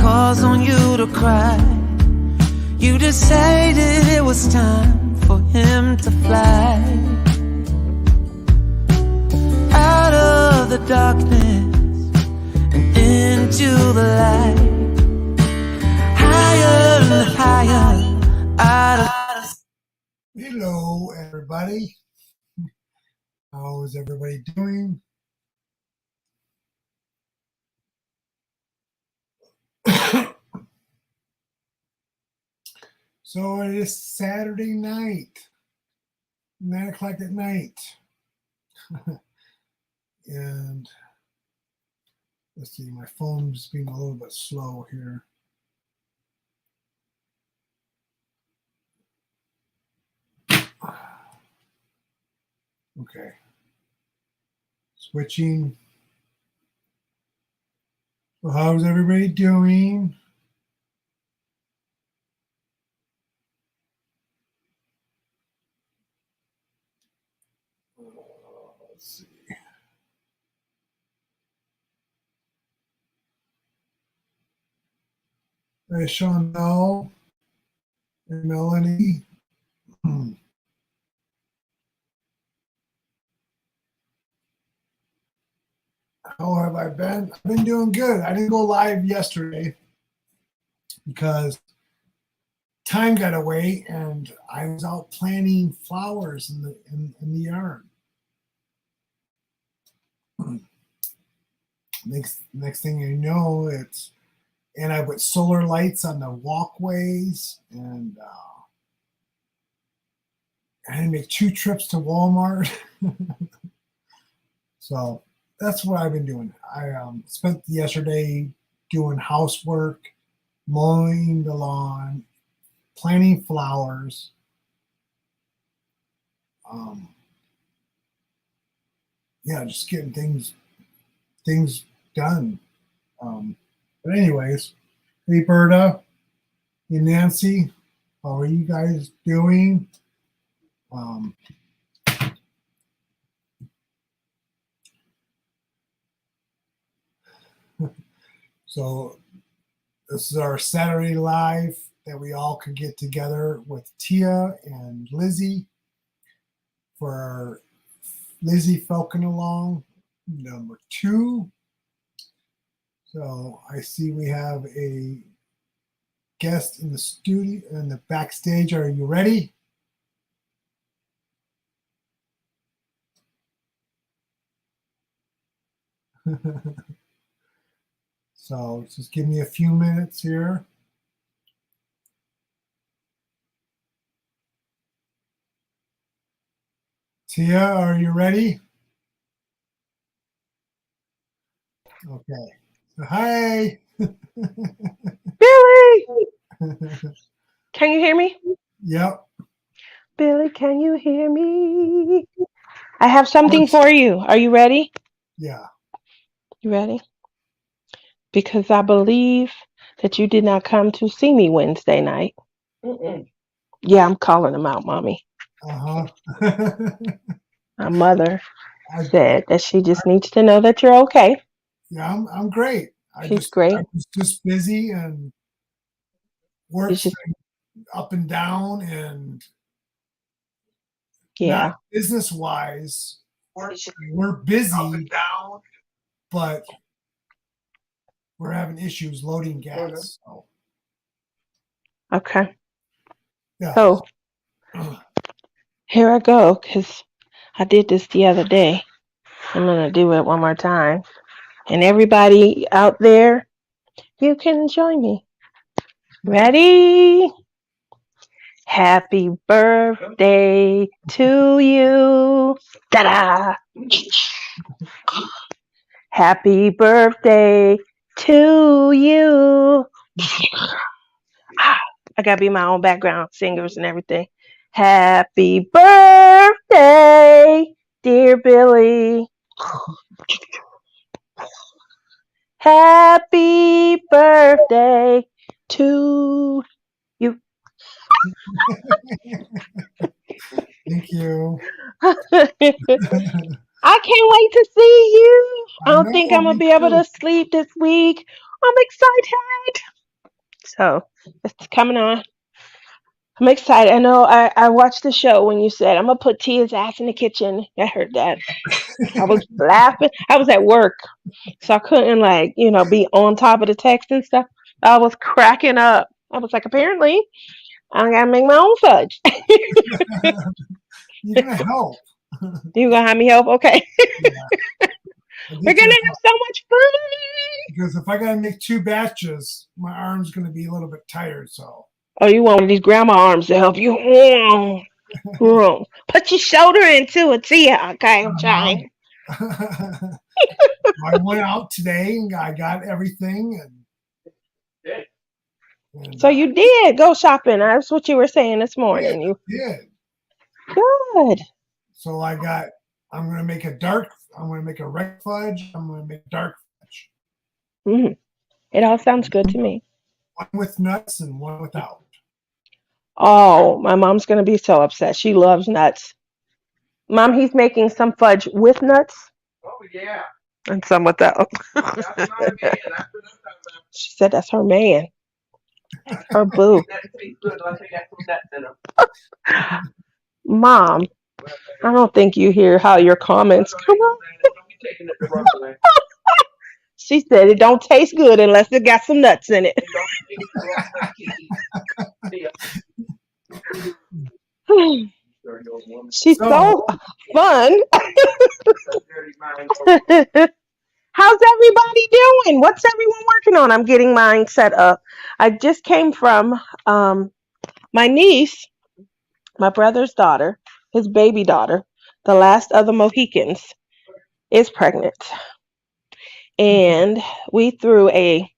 calls on you to cry. You decided it was time for him to fly out of the darkness and into the light, higher and higher out of. Hello, everybody. How is everybody doing? So it is Saturday night, 9 o'clock at night. And let's see, my phone's being a little bit slow here. Okay. Switching. So how's everybody doing? Let's see. There's Chanel and Melanie. How have I been? I've been doing good. I didn't go live yesterday because time got away and I was out planting flowers in the yard. Next thing you know, and I put solar lights on the walkways, and I had to make 2 trips to Walmart. So that's what I've been doing. I spent yesterday doing housework, mowing the lawn, planting flowers. Just getting things done. But anyways, hey Berta, hey Nancy, how are you guys doing? So this is our Saturday live that we all could get together with Tia and Lizzy for our Lizzy Falcon along number 2. So I see we have a guest in the studio, in the backstage. Are you ready? So just give me a few minutes here. Tia, are you ready? Okay. Hi. Billy! Can you hear me? Yep. Billy, can you hear me? I have something for you. Are you ready? Yeah. You ready? Because I believe that you did not come to see me Wednesday night. Yeah, I'm calling them out, Mommy. Uh-huh. My mother said that she just needs to know that you're okay. Yeah, I'm great. She's great. I'm just busy and work's up and down, and not business-wise. We're busy, up and down, but we're having issues loading gas. So. Okay. Yeah. So here I go, because I did this the other day. I'm going to do it one more time. And everybody out there, you can join me. Ready? Happy birthday to you. Ta-da! Happy birthday to you. I gotta be my own background singers and everything. Happy birthday, dear Billy. Happy birthday to you. Thank you. I can't wait to see you. I don't think I'm going to be able to sleep this week. I'm excited. So it's coming on. I'm excited. I know I watched the show when you said I'm gonna put Tia's ass in the kitchen. I heard that. I was laughing. I was at work, so I couldn't be on top of the text and stuff. I was cracking up. I was like, apparently I gotta make my own fudge. You're gonna help. You gonna have me help? Okay. Yeah. We're gonna have so much fun. Because if I gotta make 2 batches, my arm's gonna be a little bit tired. So Oh, you want one of these grandma arms to help you? Put your shoulder into it, Tia. Okay, I'm trying. I went out today and I got everything, and So you did go shopping. That's what you were saying this morning. You did. good. So I'm gonna make a red fudge. I'm gonna make dark fudge. It all sounds good to me. One with nuts and one without. Oh, my mom's gonna be so upset. She loves nuts. Mom, he's making some fudge with nuts. Oh yeah. And some without. That's my man. That's what I'm talking about. She said that's her man. Her boo. That tastes good. I think I put that in them. Mom, I don't think you hear how your comments come on. Don't be taking it the wrong way. She said it don't taste good unless it got some nuts in it. Don't take it the wrong way, Kiki. She's so fun. How's everybody doing? What's everyone working on? I'm getting mine set up. I just came from my niece, my brother's daughter, his baby daughter, the last of the Mohicans, is pregnant. And we threw a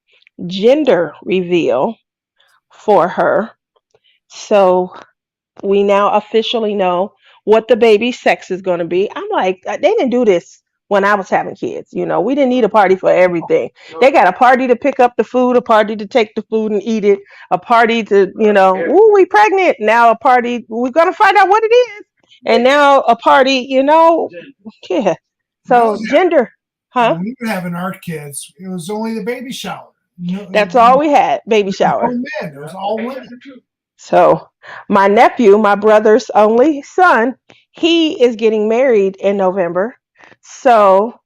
gender reveal for her. So we now officially know what the baby's sex is going to be. I'm like, they didn't do this when I was having kids. We didn't need a party for everything. They got a party to pick up the food, a party to take the food and eat it, a party to, ooh, we pregnant. Now a party, we're going to find out what it is. And now a party, yeah. So gender, huh? When we were having our kids, it was only the baby shower. That's all we had, baby shower. It was all women. So my nephew, my brother's only son, he is getting married in November. So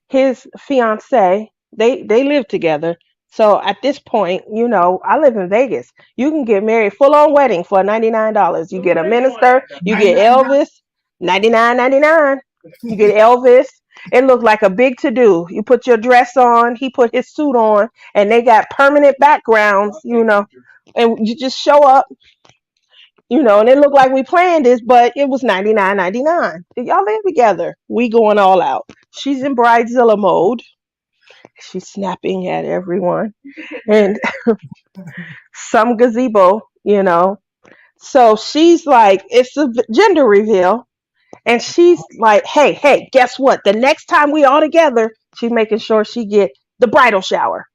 his fiance, they live together. So at this point, I live in Vegas. You can get married full on wedding for $99. You get a minister, you get Elvis, $99.99. You get Elvis. It looked like a big to do. You put your dress on, he put his suit on, and they got permanent backgrounds, and you just show up, and it looked like we planned this, but it was $99.99. Y'all live together. We going all out. She's in bridezilla mode. She's snapping at everyone. And some gazebo, So she's like, it's a gender reveal. And she's like, hey, guess what? The next time we all together, she's making sure she get the bridal shower.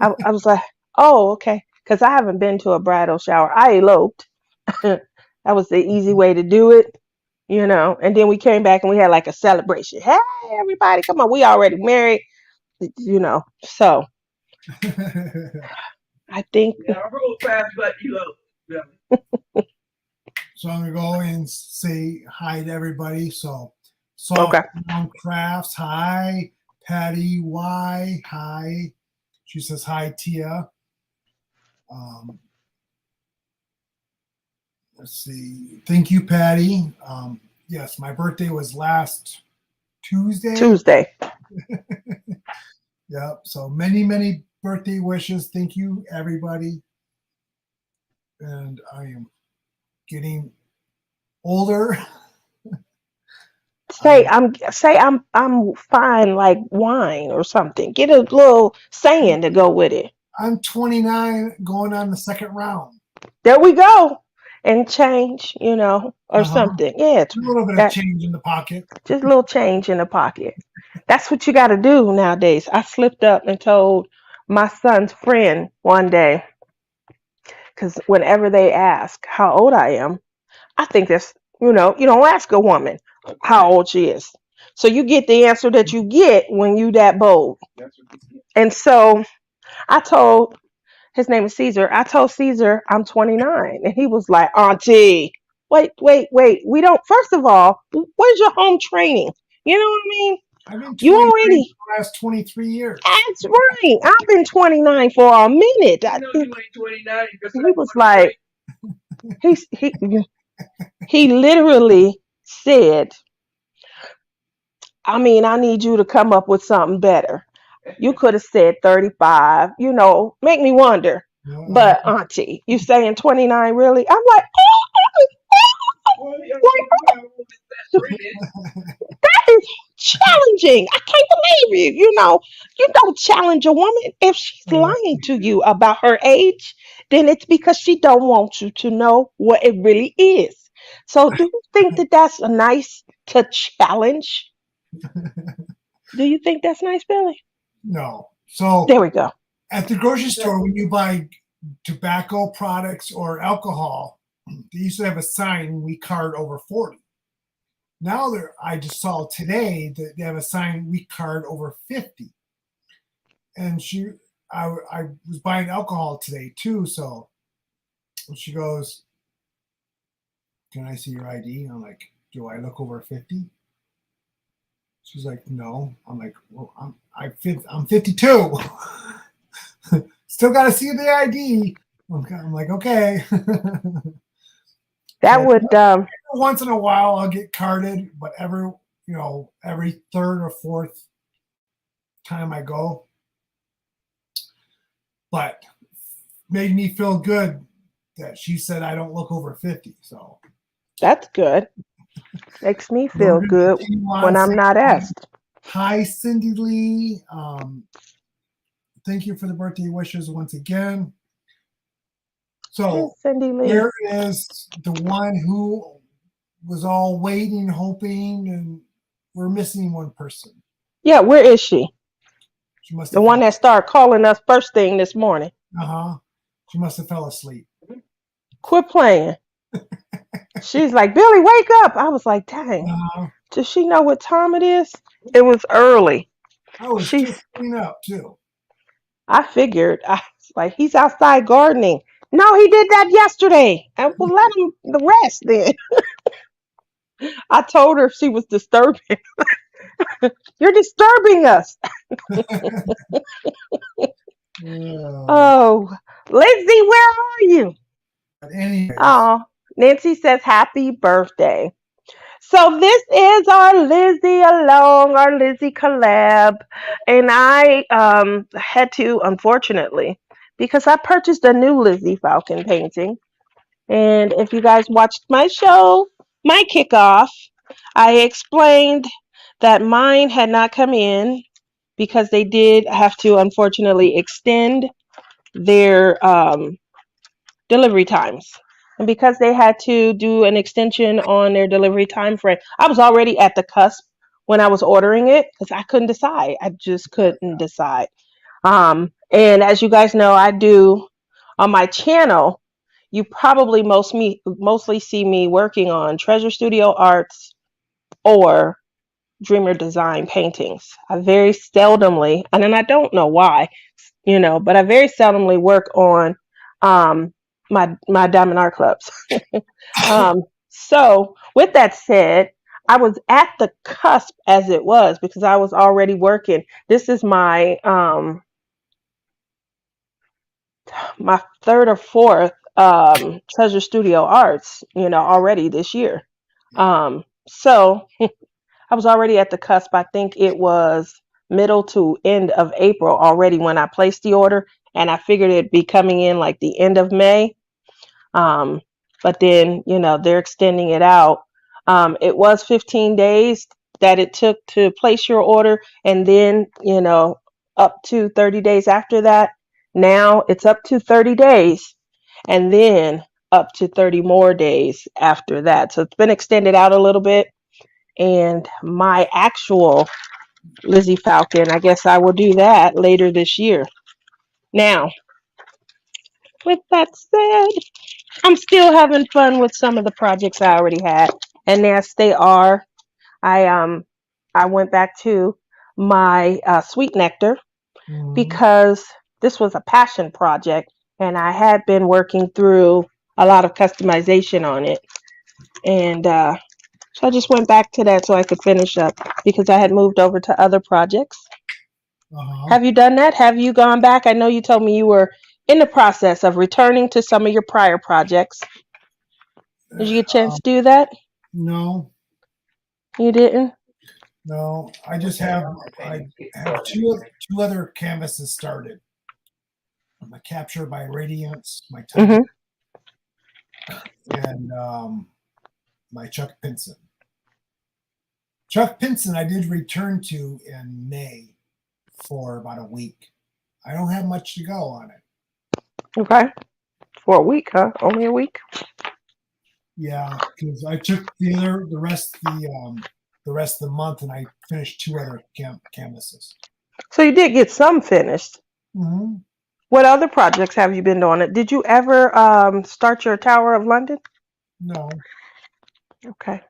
I was like, oh, okay. Because I haven't been to a bridal shower. I eloped. That was the easy way to do it, And then we came back and we had like a celebration. Hey, everybody, come on. We already married, So I think. Yeah, I rolled fast, but yeah. So I'm gonna go and say hi to everybody. So Okay. Crafts, hi. Patty Y, hi. She says hi, Tia. Let's see. Thank you, Patty. Yes, my birthday was last Tuesday. Yep. So many birthday wishes. Thank you, everybody. And I am getting older. Say I'm fine like wine or something. Get a little saying to go with it. I'm 29, going on the second round. There we go. And change, or something. Yeah, a little bit of change in the pocket. Just a little change in the pocket. That's what you got to do nowadays. I slipped up and told my son's friend one day, because whenever they ask how old I am, I think that's, you don't ask a woman how old she is. So you get the answer that you get when you that bold. And so I told His name is Caesar. I told Caesar I'm 29, and he was like, Auntie, wait, wait, wait. We don't. First of all, where's your home training? You know what I mean? I've been You 29 for already. the last 23 years. That's right. I've been 29 for a minute. I know you ain't 29. You're He was like, he he he literally said, I mean, I need you to come up with something better. You could have said 35, make me wonder. Uh, But Auntie, you saying 29 really? I'm like, Well, you know, that's reading. that is challenging. I can't believe you. You don't challenge a woman. If she's uh, lying to you about her age, then it's because she don't want you to know what it really is. So do you think that that's a nice to challenge? Do you think that's nice, Billy? no. So There we go. at the grocery store, when you buy tobacco products or alcohol, they used to have a sign, we card over 40. Now I just saw today that they have a sign, we card over 50. And I was buying alcohol today too. So she goes, can I see your ID? And I'm like, do I look over 50? She's like, no. I'm like, well, I'm 52. Still got to see the ID. I'm like, okay. That So would once in a while I'll get carded, but every third or fourth time I go. But made me feel good that she said I don't look over 50. So that's good. Makes me feel Logan, good do you want when to I'm not say asked. hi, Cindy Lee? Thank you for the birthday wishes once again. Hey, So Cindy Lee. where is the one who was all waiting, hoping, and we're missing one person? Yeah, where is she? She must The have one that started calling us first thing this morning. She must have fell asleep. Quit playing. She's like, Billy, wake up. I was like, dang, does she know what time it is? It was early. I was She's just cleaning up too. I figured. I was like, he's outside gardening. No, he did that yesterday. And well, let him the rest then. I told her if she was disturbing. You're disturbing us. Oh, Lizzy, where are you? But anyways, Oh, Nancy says happy birthday. So this is our Lizzy along, our Lizzy collab. And I had to, unfortunately, because I purchased a new Lizzy Falcon painting. And if you guys watched my show, my kickoff, I explained that mine had not come in because they did have to, unfortunately, extend their delivery times. And because they had to do an extension on their delivery time frame, I was already at the cusp when I was ordering it because I couldn't decide. I just couldn't decide. And as you guys know, I do on my channel, you probably mostly see me working on Treasure Studio Arts or Dreamer Design paintings. I very seldomly, and then I don't know why, but I very seldomly work on my Diamond Art Clubs. So with that said, I was at the cusp as it was because I was already working. This is my third or fourth Treasure Studio Arts, already this year. So I was already at the cusp. I think it was middle to end of April already when I placed the order, and I figured it'd be coming in like the end of May. But then, they're extending it out. It was 15 days that it took to place your order, and then, up to 30 days after that. Now it's up to 30 days, and then up to 30 more days after that. So it's been extended out a little bit. And my actual Lizzy Falcon, I guess I will do that later this year. Now, with that said, I'm still having fun with some of the projects I already had, and yes, they are. I went back to my Sweet Nectar mhm. because this was a passion project, and I had been working through a lot of customization on it. And so I just went back to that so I could finish up because I had moved over to other projects. Uh-huh. Have you done that? Have you gone back? I know you told me you were in the process of returning to some of your prior projects. Did you get a chance to do that? No, You didn't? no. I have two other canvases started. My Capture by Radiance, my Tiger, Mm-hmm. and my Chuck Pinson. Chuck Pinson I did return to in May for about a week. I don't have much to go on it. Okay. For a week, huh? Only a week? Yeah, because I took the rest of the month, and I finished two other canvases. So you did get some finished. Mm-hmm. What other projects have you been doing? Did you ever start your Tower of London? No, Okay.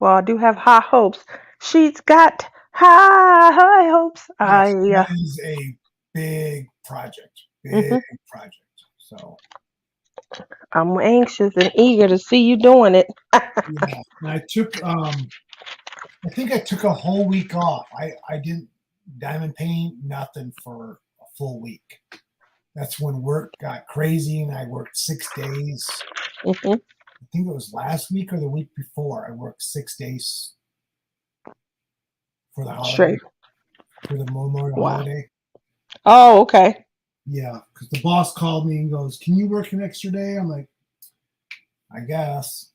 Well, I do have high hopes. She's got high hopes. yes, that is a big project. Big Mhm. project. So I'm anxious and eager to see you doing it. yeah, and I think I took a whole week off. I didn't diamond paint nothing for a full week. That's when work got crazy, and I worked 6 days. Mhm. I think it was last week or the week before. I worked 6 days for the holiday, Straight. for the Memorial Wow. holiday. Oh, okay. Yeah, because the boss called me and goes, "Can you work an extra day?" I'm like, "I guess."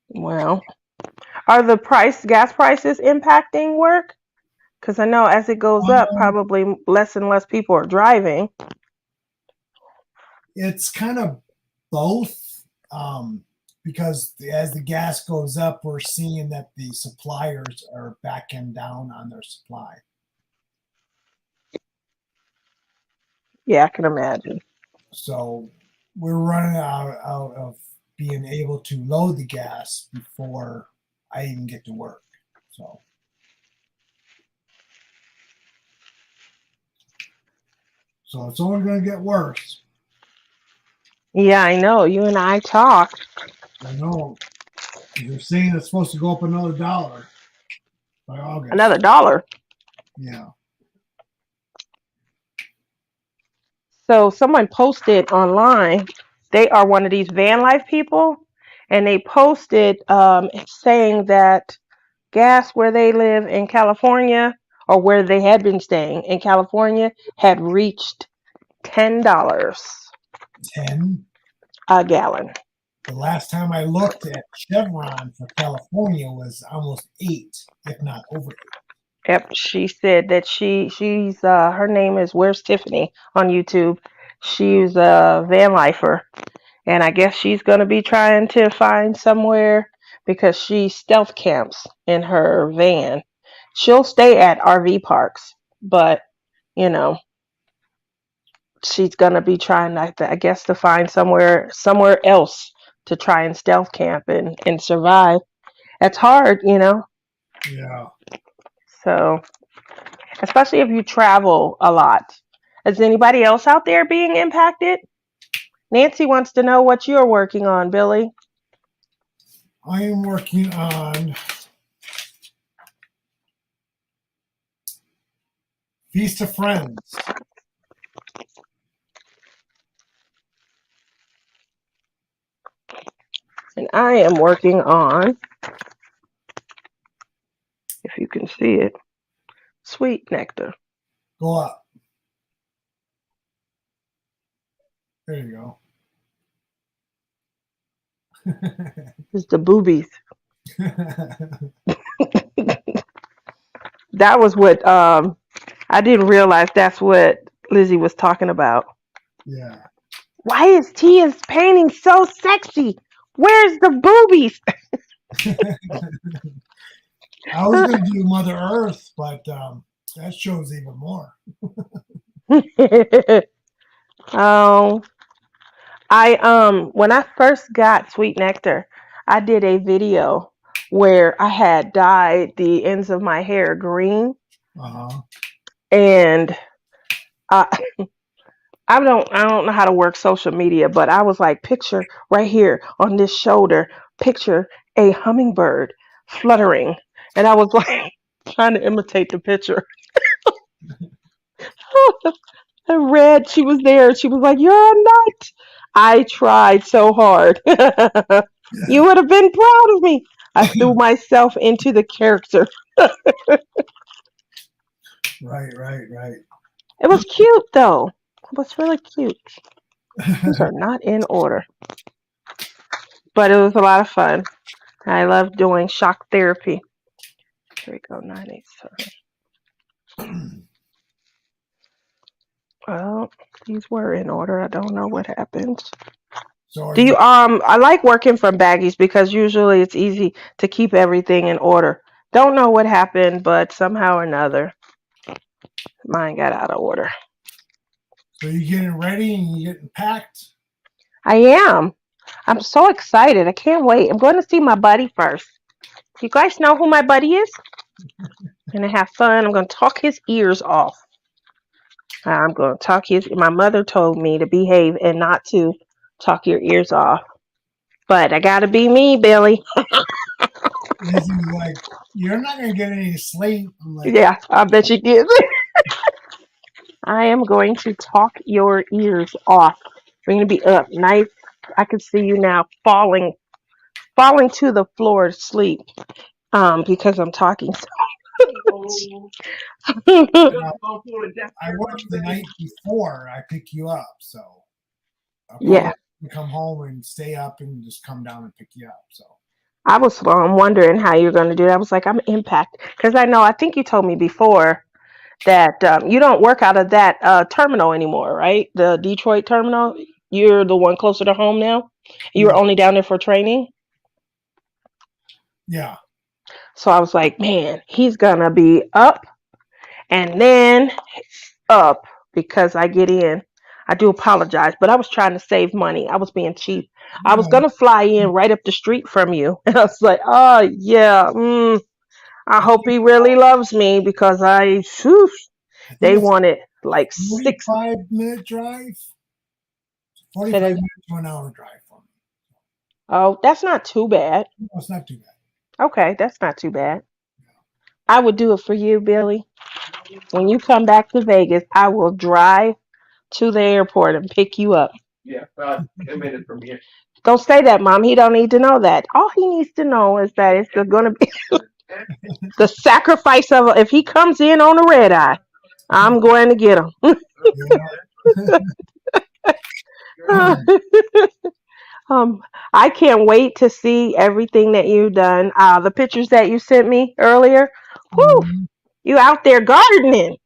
Well, are the gas prices impacting work? Because I know as it goes up, Um, probably less and less people are driving. it's kind of both, because as the gas goes up, we're seeing that the suppliers are backing down on their supply. Yeah, I can imagine. So we're running out of being able to load the gas before I even get to work. So it's only going to get worse. Yeah, I know. You and I talked. I know they're saying it's supposed to go up another $1 by Another August. dollar. Yeah. So someone posted online. They are one of these van life people, and they posted saying that gas where they live in California, or where they had been staying in California, had reached $10 10. a gallon. The last time I looked at Chevron for California was almost 8, if not over 8. Yep, she said that she's her name is Where's Tiffany on YouTube. She's a van lifer, and I guess she's gonna be trying to find somewhere because she stealth camps in her van. She'll stay at RV parks, but you know she's gonna be trying, I guess, to find somewhere else to try and stealth camp and survive. That's hard, Yeah. So especially if you travel a lot. Is anybody else out there being impacted? Nancy wants to know what you're working on, Billy. I am working on Feast of Friends. And I am working on, if you can see it, Sweet Nectar. Go up. There you go. It's the boobies. That was what I didn't realize that's what Lizzie was talking about. Yeah. Why is Tia's painting so sexy? Where's the boobies? I was going to do Mother Earth, but that shows even more. Oh, when I first got Sweet Nectar, I did a video where I had dyed the ends of my hair green, Uh-huh. and I I don't know how to work social media, but I was like, picture right here on this shoulder, picture a hummingbird fluttering. And I was like trying to imitate the picture. And Red, she was there. She was like, "You're a nut." I tried so hard. You would have been proud of me. I threw myself into the character. Right. It was cute though. It was really cute. These are not in order, but it was a lot of fun. I love doing shock therapy. Here we go, 987. Well, these were in order. I don't know what happened. So are Do you you I like working from baggies because usually it's easy to keep everything in order. Don't know what happened, but somehow or another mine got out of order. so you getting ready and you getting packed? I am. I'm so excited. I can't wait. I'm going to see my buddy first. You guys know who my buddy is? I'm going to have fun. I'm going to talk his ears off. I'm going to talk his. My mother told me to behave and not to talk your ears off. But I got to be me, Billy. Lizzy's like, you're not gonna get any sleep. I'm like, Yeah, I bet you did. I am going to talk your ears off. We're going to be up nice. I can see you now falling to the floor to sleep. Because I'm talking so much. well, I worked the night before I pick you up, so I'll Yeah, probably come home and stay up and just come down and pick you up. So I was wondering how you're going to do that. I was like, I'm impacted because I think you told me before that you don't work out of that terminal anymore, right? The Detroit terminal. You're the one closer to home now. You were yeah, only down there for training. yeah. So I was like, man, he's gonna be up and then up because I get in. I do apologize, but I was trying to save money. I was being cheap. I was No, gonna fly in right up the street from you, and I was like, oh yeah, I I hope think he really loves me because whew, I think they it's wanted like a 6. 45-minute drive, Said 45 it. minutes to an hour drive for me. Oh, that's not too bad. No, it's not too bad. Okay, that's not too bad. I would do it for you, Billy. When you come back to Vegas, I will drive to the airport and pick you up. Yeah, about 10 minutes from here. Don't say that, Mom. He don't need to know that. All he needs to know is that it's going to be the sacrifice of if he comes in on a red eye, I'm going to get him. Yeah. I can't wait to see everything that you've done. The pictures that you sent me earlier. Whew, Mhm. you out there gardening.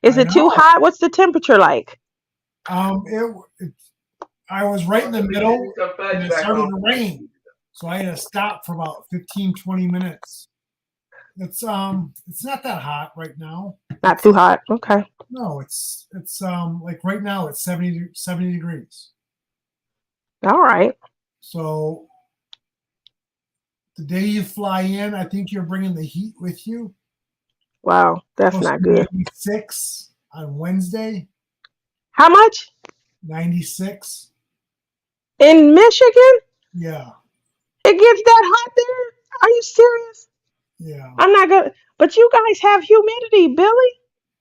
Is I it too know. hot? What's the temperature like? It I was right in the middle and it started to rain. So I had to stop for about 15, 20 minutes. It's not that hot right now. Not too hot. Okay. No, it's like right now it's 70 degrees. All right. So the day you fly in, I think you're bringing the heat with you. Wow, that's Supposed to not be good. 96 on Wednesday. How much 96. in Michigan? Yeah, It gets that hot there? Are you serious? yeah. I'm not gonna. But you guys have humidity, Billy.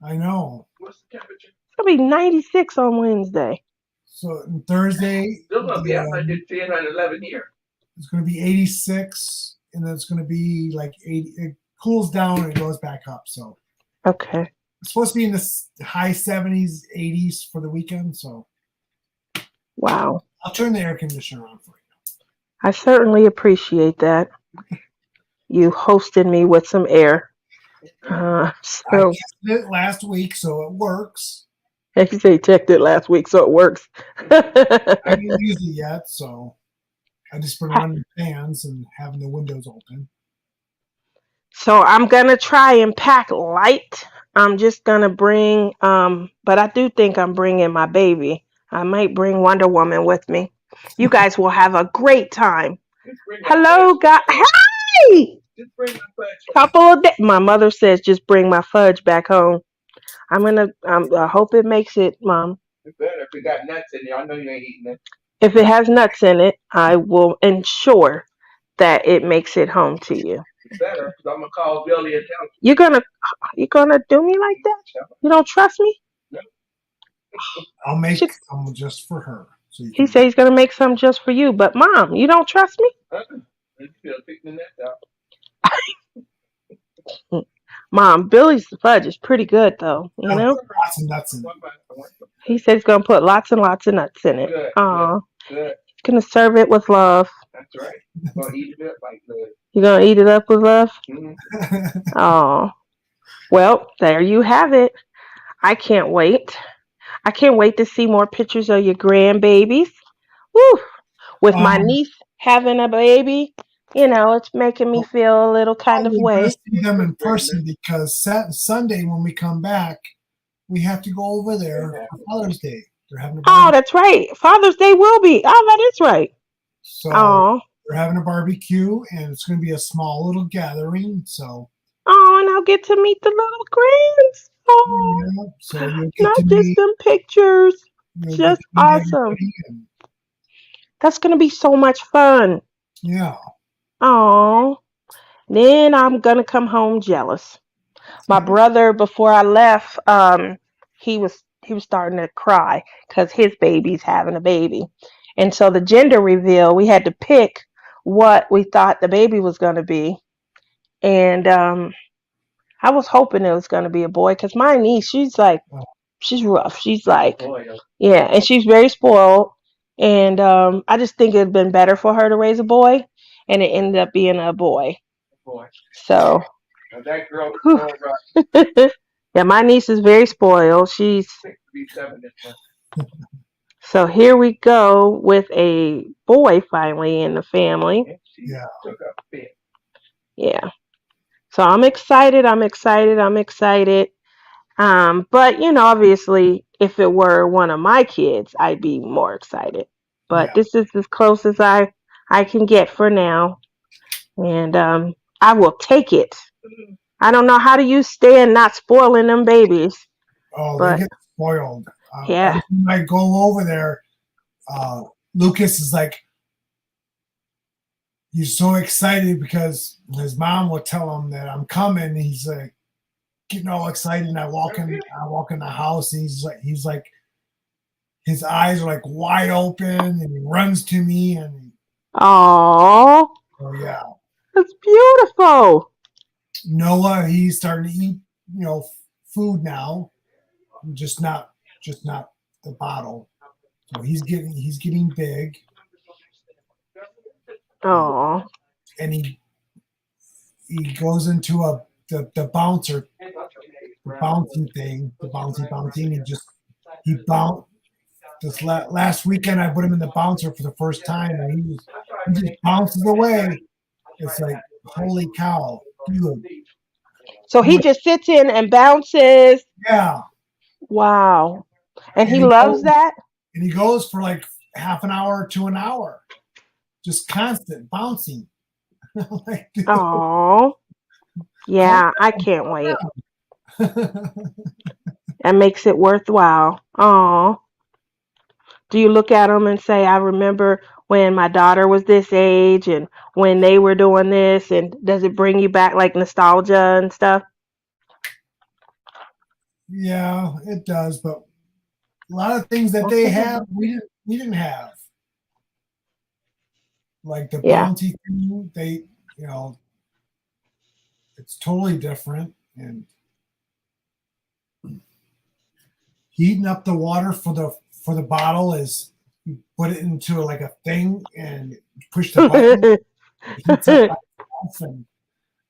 I know. What's the temperature? It's gonna be 96 on Wednesday. So on Thursday, Still gonna be 110, 111 here. it's going to be 86, and then it's going to be like 80. It cools down and it goes back up. So Okay. it's supposed to be in the high 70s, 80s for the weekend. So Wow. I'll turn the air conditioner on for you. I certainly appreciate that. You hosted me with some air. I So tested it last week, so it works. as you say, checked it last week, so it works. I didn't use it yet, so I just been running fans and having the windows open. So I'm gonna try and pack light. I'm just gonna bring, but I do think I'm bringing my baby. I might bring Wonder Woman with me. You guys will have a great time. Just bring my Hello, fudge. guys. Hey, Just bring my fudge. couple of days. My mother says just bring my fudge back home. I hope it makes it, Mom. It's better if it got nuts in there. I know you ain't eating it. If it has nuts in it, I will ensure that it makes it home to you. It's better. So I'm gonna call Billy and tell him. You're gonna do me like that? You don't trust me? No. I'll make She, some just for her. So you he can. said he's gonna make some just for you. But mom, you don't trust me? You feel picking the nuts out. Mom, Billy's fudge is pretty good though. You I'll know. put lots of nuts in it. He said he's gonna put lots and lots of nuts in it. Good. Aw, Good. he's gonna serve it with love. That's right. Gonna eat it up like good. You gonna eat it up with love? Mm-hmm. Oh, well, there you have it. I can't wait. I can't wait to see more pictures of your grandbabies. Woo! With my um, niece having a baby, it's making me feel a little kind of probably gonna way. see them in person because Sunday when we come back, we have to go over there for Father's Day. They're having a Oh, barbecue. that's right. Father's Day will be. Oh, that is right. So Oh, we're having a barbecue, and it's going to be a small little gathering. So oh, and I'll get to meet the little grands. Oh, yeah, so not just some pictures. you'll get Just to meet awesome. everybody, and That's gonna be so much fun. yeah, Oh, then I'm gonna come home jealous. My brother, before I left, he was starting to cry because his baby's having a baby, and so the gender reveal, we had to pick what we thought the baby was gonna be, and I was hoping it was gonna be a boy because my niece, she's rough. She's like, Boy, yeah, and she's very spoiled, and I just think it'd been better for her to raise a boy, and it ended up being a boy. boy. So. Now that girl is Whew. so rough. Yeah, my niece is very spoiled. She's 6'7" this month. So here we go with a boy finally in the family. And she yeah. took a fit. Yeah. So I'm excited. I'm excited. I'm excited. But obviously, if it were one of my kids, I'd be more excited. But Yeah. this is as close as I can get for now, and I will take it. I don't know how do you stand not spoiling them babies, Oh, they but get spoiled. yeah. Every time I go over there, Lucas is like, he's so excited because his mom will tell him that I'm coming. He's like getting all excited, and I walk in the house, and he's like, his eyes are like wide open, and he runs to me, and Oh, oh yeah, that's beautiful. Noah, he's starting to eat, food now, just not the bottle. So he's getting big, Oh, and he goes into the bouncer, the bouncing thing, the bouncy, and he bounced. This last weekend, I put him in the bouncer for the first time, and he just bounces away. It's like, holy cow, dude. so he just sits in and bounces. Yeah, Wow. And and he he loves goes, that? and he goes for like half an hour to an hour, just constant bouncing. Like, dude, Oh, calm yeah, I can't wait. down. That makes it worthwhile. Oh, do you look at them and say, I remember when my daughter was this age and when they were doing this? And does it bring you back like nostalgia and stuff? Yeah, it does, but a lot of things that they have, we didn't have. Like the Yeah. bounty thing, you know, it's totally different. And heating up the water for the bottle is you put it into like a thing and push the button, it heats up by itself, and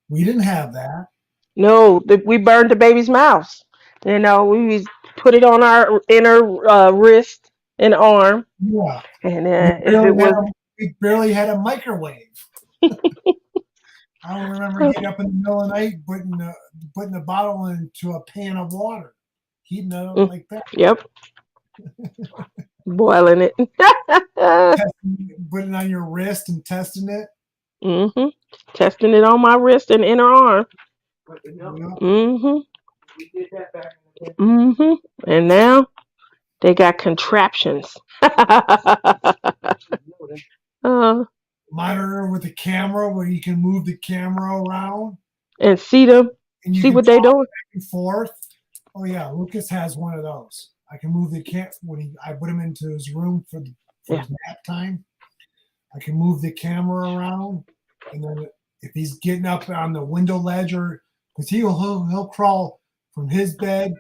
we didn't have that. No, we burned the baby's mouths. We put it on our inner wrist and arm, Yeah, and we if it barely had was, we barely had a microwave. I don't remember getting up in the middle of the night putting the bottle into a pan of water, heating it up like that. yep, boiling it. Putting it on your wrist and testing it. hmm Testing it on my wrist and inner arm. Yeah. hmm We did that back in the day. hmm And now They got contraptions. uh, Monitor with a camera where you can move the camera around and see them, and you see can what they talk doing. back and forth. Oh yeah, Lucas has one of those. I can move the cat when I put him into his room for Yeah. his nap time. I can move the camera around, and then if he's getting up on the window ledge, or because he'll crawl from his bed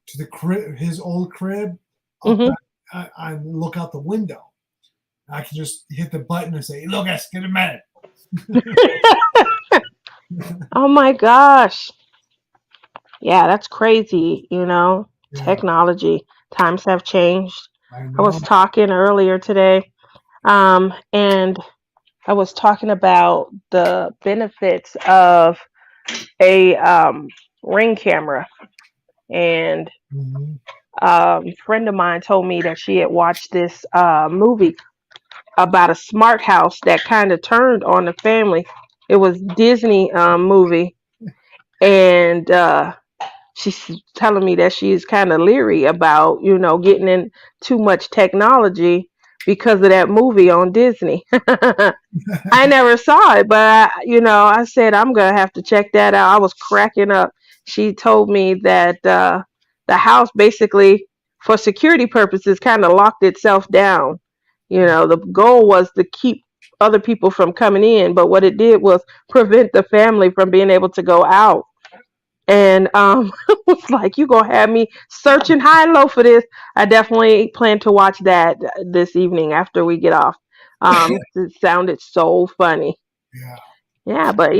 to the crib, his old crib, up Hmm. and look out the window. I can just hit the button and say, "Lucas, get a minute." Oh my gosh. Yeah, that's crazy, Yeah, technology. Times have changed. I I was know. talking earlier today, and I was talking about the benefits of a ring camera. And Mm-hmm. a friend of mine told me that she had watched this movie about a smart house that kind of turned on the family. It was Disney movie, and she's telling me that she's kind of leery about getting in too much technology because of that movie on Disney. I never saw it, but I said I'm gonna have to check that out. I was cracking up. She told me that the house basically, for security purposes, kind of locked itself down. The goal was to keep other people from coming in, but what it did was prevent the family from being able to go out. And was like, you gonna have me searching high and low for this. I definitely plan to watch that this evening after we get off. It sounded so funny. Yeah. Yeah, but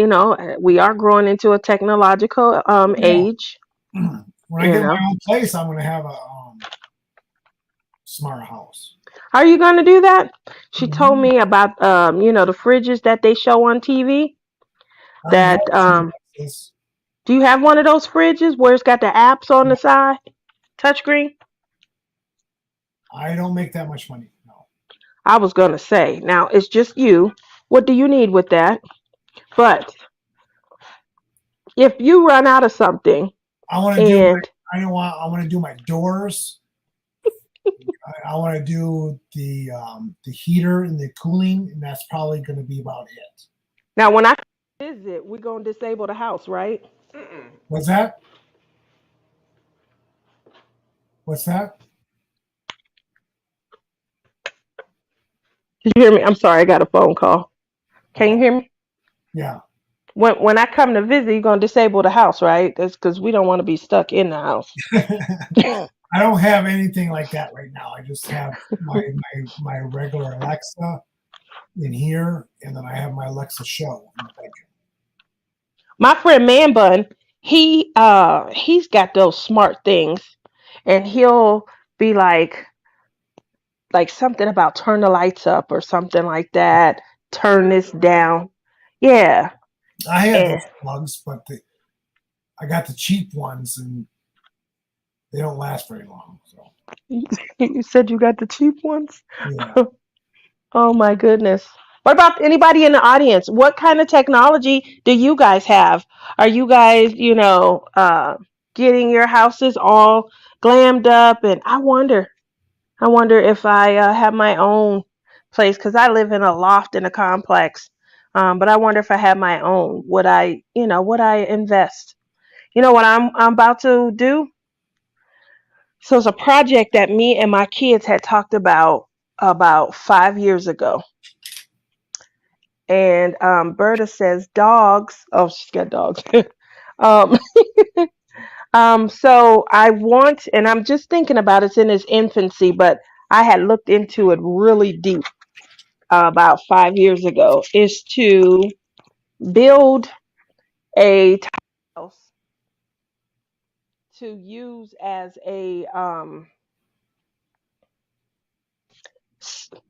we are growing into a technological Yeah. age. When I You get know, my own place, I'm going to have a smart house. are you gonna do that? She told Mm-hmm. me about the fridges that they show on TV. I have That some Alexas. do you have one of those fridges where it's got the apps on the side, touchscreen? I don't make that much money. No. I was gonna say, now it's just you. What do you need with that? But if you run out of something I want to do my. and I want to do my doors. I want to do the heater and the cooling, and that's probably going to be about it. now when I visit, we're gonna disable the house, right? Mm-mm. What's that? What's that? Did you hear me? I'm sorry, I got a phone call. Can you Oh, hear me? yeah. When I come to visit, you're gonna disable the house, right? That's because we don't want to be stuck in the house. I don't have anything like that right now. I just have my regular Alexa in here, and then I have my Alexa show in the bedroom. My friend Man Bun, he's got those smart things, and he'll be like something about turn the lights up or something like that. Turn this down. Yeah. I have And those plugs, but I got the cheap ones, and they don't last very long. So you said you got the cheap ones? yeah, Oh my goodness. What about anybody in the audience? What kind of technology do you guys have? Are you guys, getting your houses all glammed up? And I wonder if I have my own place because I live in a loft in a complex. But I wonder if I have my own, would I invest? You know what I'm about to do? So it's a project that me and my kids had talked about 5 years ago. And Berta says dogs. Oh, she's got dogs. um, so I want, and I'm just thinking about it's in its infancy, but I had looked into it really deep about 5 years ago. Is to build a tiny house to use as a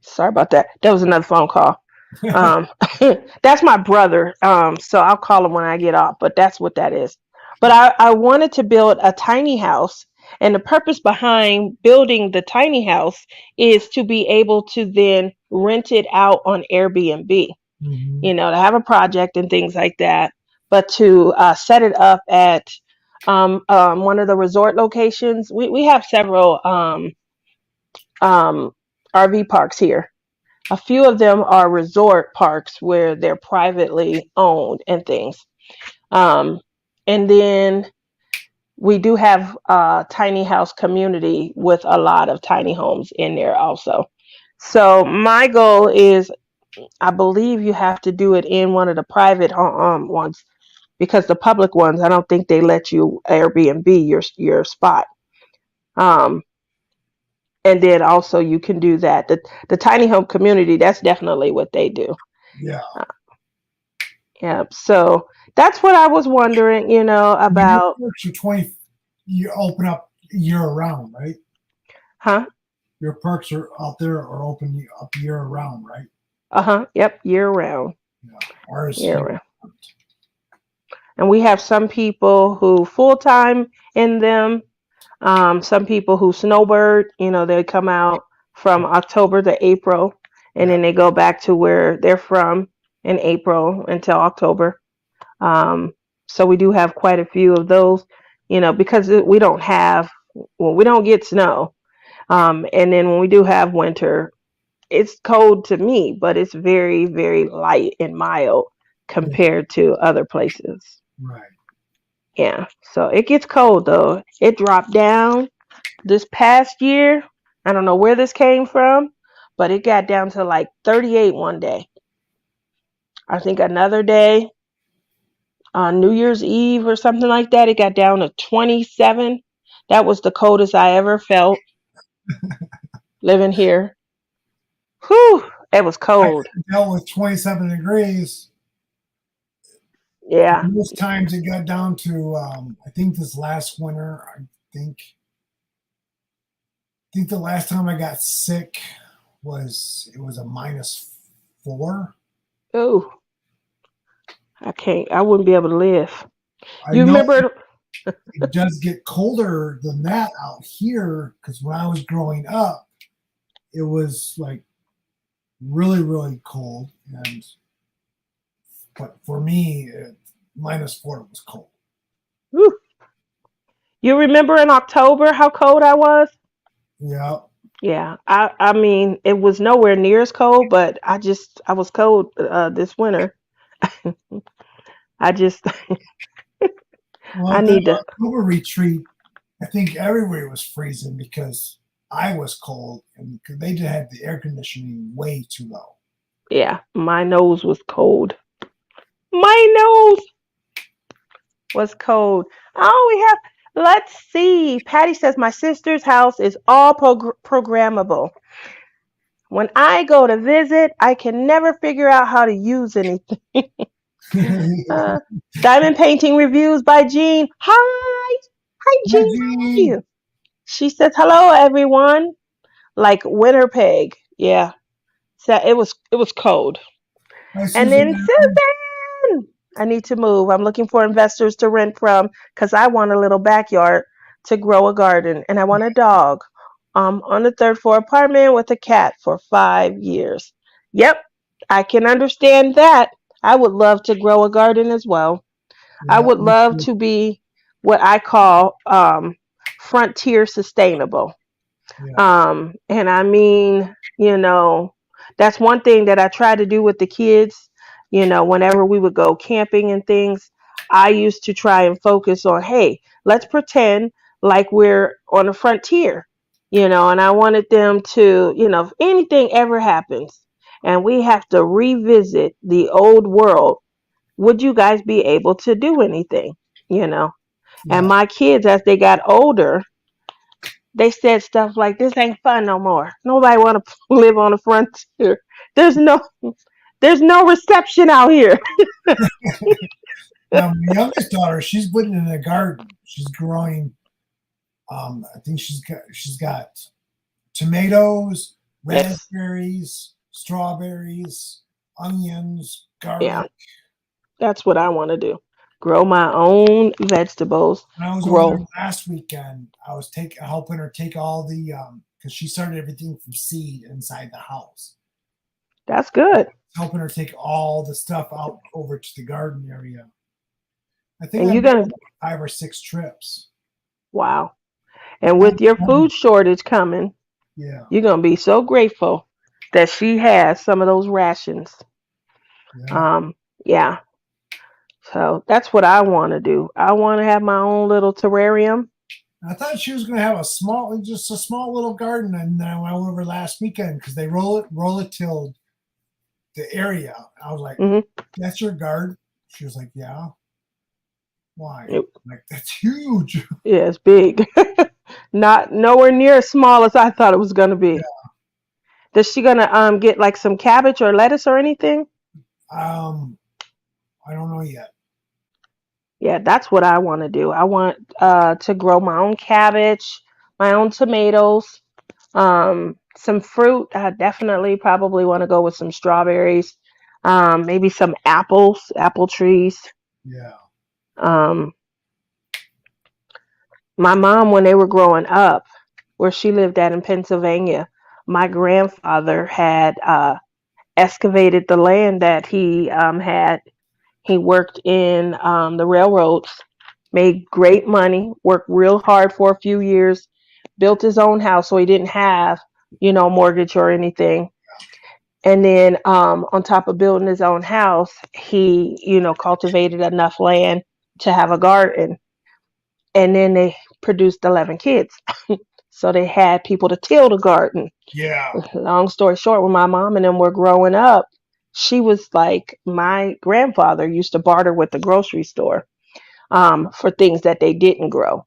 sorry about that. That was another phone call. Um, that's my brother. So I'll call him when I get off, but that's what that is. But I wanted to build a tiny house, and the purpose behind building the tiny house is to be able to then rent it out on Airbnb, hmm to have a project and things like that, but to set it up at one of the resort locations. We have several. um, RV parks here. A few of them are resort parks where they're privately owned and things. Um, and then we do have a tiny house community with a lot of tiny homes in there also. So my goal is, I believe you have to do it in one of the private ones, because the public ones, I don't think they let you Airbnb your spot. Um, and then also you can do that. The tiny home community, that's definitely what they do. Yeah. Uh, yeah. So that's what I was wondering, Your about. perks are 20, you open up year round, right? Huh? Your perks are out there are open up year round, right? Uh-huh. Yep. Year round. Yeah. Ours Year year round. round. And we have some people who full time in them. Some people who snowbird, they come out from October to April, and Yeah. then they go back to where they're from in April until October. Um, so we do have quite a few of those, because we don't have, well, we don't get snow. And then when we do have winter, it's cold to me, but it's very, very light and mild Yeah. compared to other places. Right. Yeah. So it gets cold though. It dropped down this past year. I don't know where this came from, but it got down to like 38 one day. I think another day on New Year's Eve or something like that, it got down to 27. That was the coldest I ever felt living here. Whew, it was I cold. dealt with 27 degrees. Yeah. Most times it got down to, I think this last winter, I think the last time I got sick it was a -4. Oh, I can't. I wouldn't be able to live. I You know remember? it does get colder than that out here because when I was growing up, it was like really, really cold. But for me, -4 was cold. Whew. You remember in October how cold I was? Yeah. Yeah, I mean, it was nowhere near as cold, but I was cold this winter. I just Well, I at that need to. October retreat, I think everywhere was freezing because I was cold and they just had the air conditioning way too low. Yeah, my nose was cold. My nose was cold. Oh, we have. Let's see. Patty says my sister's house is all programmable. When I go to visit, I can never figure out how to use anything. Uh, Diamond painting reviews by Jean. Hi, hi, Hi, Jean. How are Gene. you? She says hello, everyone. Like Winnipeg. Yeah. So it was cold. Hi, And then Suzanne. Susan, I need to move. I'm looking for investors to rent from because I want a little backyard to grow a garden, and I want a dog. On the third floor apartment with a cat for 5 years. Yep, I can understand that. I would love to grow a garden as well. I Yeah, would love to be what I call frontier sustainable. yeah, And I mean, that's one thing that I try to do with the kids. Whenever we would go camping and things, I used to try and focus on, hey, let's pretend like we're on a frontier, and I wanted them to, if anything ever happens and we have to revisit the old world, would you guys be able to do anything? You know, and yeah. my kids, as they got older, they said stuff like, "This ain't fun no more. Nobody want to live on the frontier. There's no, there's no reception out here." Now, my youngest daughter, she's putting in a garden. She's growing. I think she's got tomatoes, Yes, raspberries, strawberries, onions, yeah, garlic. that's what I want to do. Grow my own vegetables. When I was over there Grow. last weekend, I was helping her take all the because she started everything from seed inside the house. That's good. Helping her take all the stuff out over to the garden area. I think And I you're made gonna, like 5 or 6 trips. wow. And with your food shortage coming, Yeah. You're gonna be so grateful that she has some of those rations. Yeah. Um, yeah. So that's what I want to do. I want to have my own little terrarium. I thought she was going to have just a small little garden, and then I went over last weekend because they roll it till the area. I was like, Hmm. "That's your garden?" She was like, "Yeah." Why? Yep. I'm like, that's huge. Yeah, it's big. Not nowhere near as small as I thought it was gonna Yeah. be. Is she gonna get like some cabbage or lettuce or anything? Um, I don't know yet. Yeah, that's what I want to do. I want to grow my own cabbage, my own tomatoes, some fruit. I definitely probably want to go with some strawberries, maybe some apples, apple trees. Yeah. Um, my mom, when they were growing up, where she lived at in Pennsylvania, my grandfather had excavated the land that he had. He worked in the railroads, made great money, worked real hard for a few years, built his own house so he didn't have, mortgage or anything. And then on top of building his own house, he, cultivated enough land to have a garden. And then they produced 11 kids. So they had people to till the garden. Yeah. Long story short, when my mom and them were growing up, she was like, my grandfather used to barter with the grocery store for things that they didn't grow,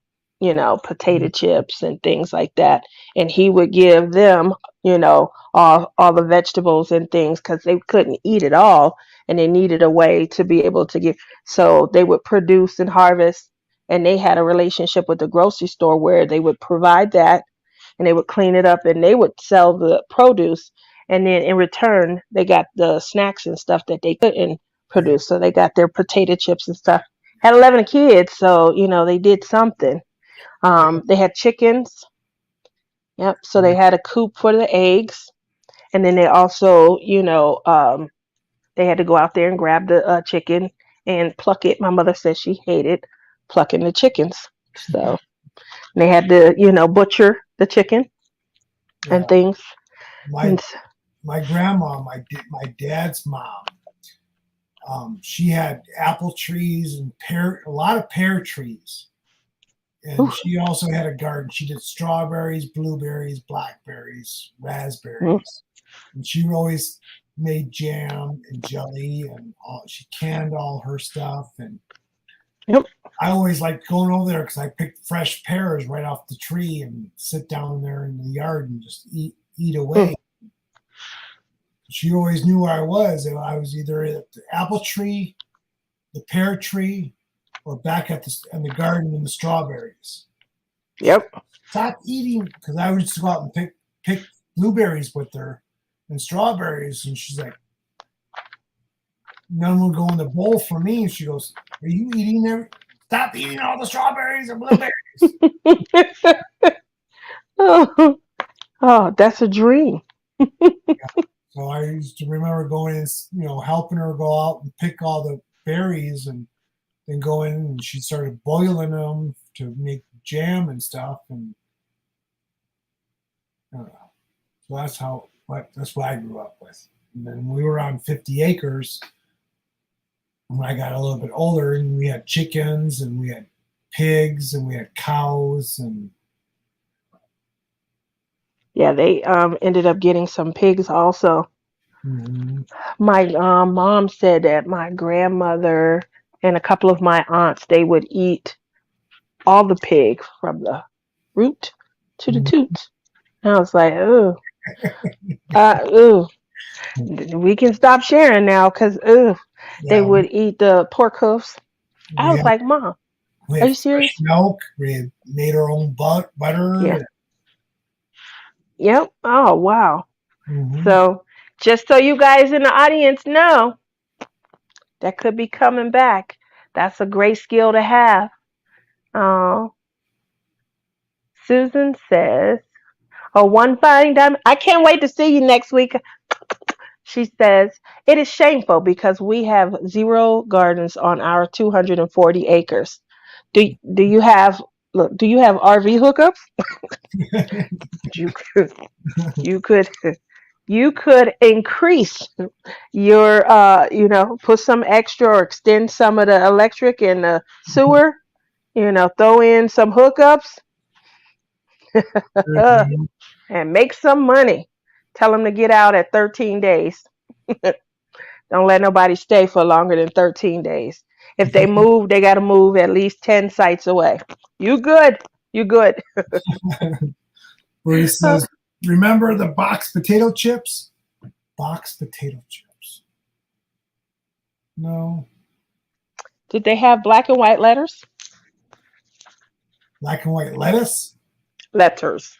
potato chips and things like that. And he would give them, all the vegetables and things because they couldn't eat it all and they needed a way to be able to get. So they would produce and harvest. And they had a relationship with the grocery store where they would provide that and they would clean it up and they would sell the produce. And then in return, they got the snacks and stuff that they couldn't Yeah. produce. So they got their potato chips and stuff. Had 11 kids, so they did something. They had chickens. Yep. So they had a coop for the eggs, and then they also, they had to go out there and grab the chicken and pluck it. My mother said she hated plucking the chickens, so they had to, butcher the chicken Yeah. and things. My And my grandma, my dad's mom, she had apple trees and a lot of pear trees. And oof, she also had a garden. She did strawberries, blueberries, blackberries, mm, raspberries. And she always made jam and jelly and she canned all her stuff. And yep. I always liked going over there because I picked fresh pears right off the tree and sit down there in the yard and just eat Mm, away. She always knew where I was. And I was either at the apple tree, the pear tree, or back at in the garden in the strawberries. yep. Stop eating because I would just go out and pick blueberries with her and strawberries, and she's like, none would go in the bowl for me. And she goes, "Are you eating there? Stop eating all the strawberries and blueberries." Oh, oh, that's a dream. So I used to remember going and helping her go out and pick all the berries and then go in and she started boiling them to make jam and stuff and so that's what I grew up with. And then we were on 50 acres when I got a little bit older, and we had chickens and we had pigs and we had cows and Yeah, they ended up getting some pigs also. mhm. My mom said that my grandmother and a couple of my aunts they would eat all the pig from the root to the Mhm. toot. And I was like, ooh, ooh. We can stop sharing now because ooh, they Yeah, would eat the pork hoofs. I we was had like, Mom, we are had you fresh serious? milk. We had made our own Yeah. butter. Yep. Oh wow. Mhm. So just so you guys in the audience know, that could be coming back. That's a great skill to have. Oh, Susan says, "Oh, one fine diamond. I can't wait to see you next week." She says, "It is shameful because we have zero gardens on our 240 acres. Do you have Look, do you have RV hookups? You could, you could, you could increase your, put some extra or extend some of the electric in the sewer. Throw in some hookups and make some money. Tell them to get out at 13 days. Don't let nobody stay for longer than 13 days. If they move, they got to move at least 10 sites away. You good. You good. Where he says, remember the box potato chips? Box potato chips. No. Did they have black and white letters? Black and white lettuce? Letters.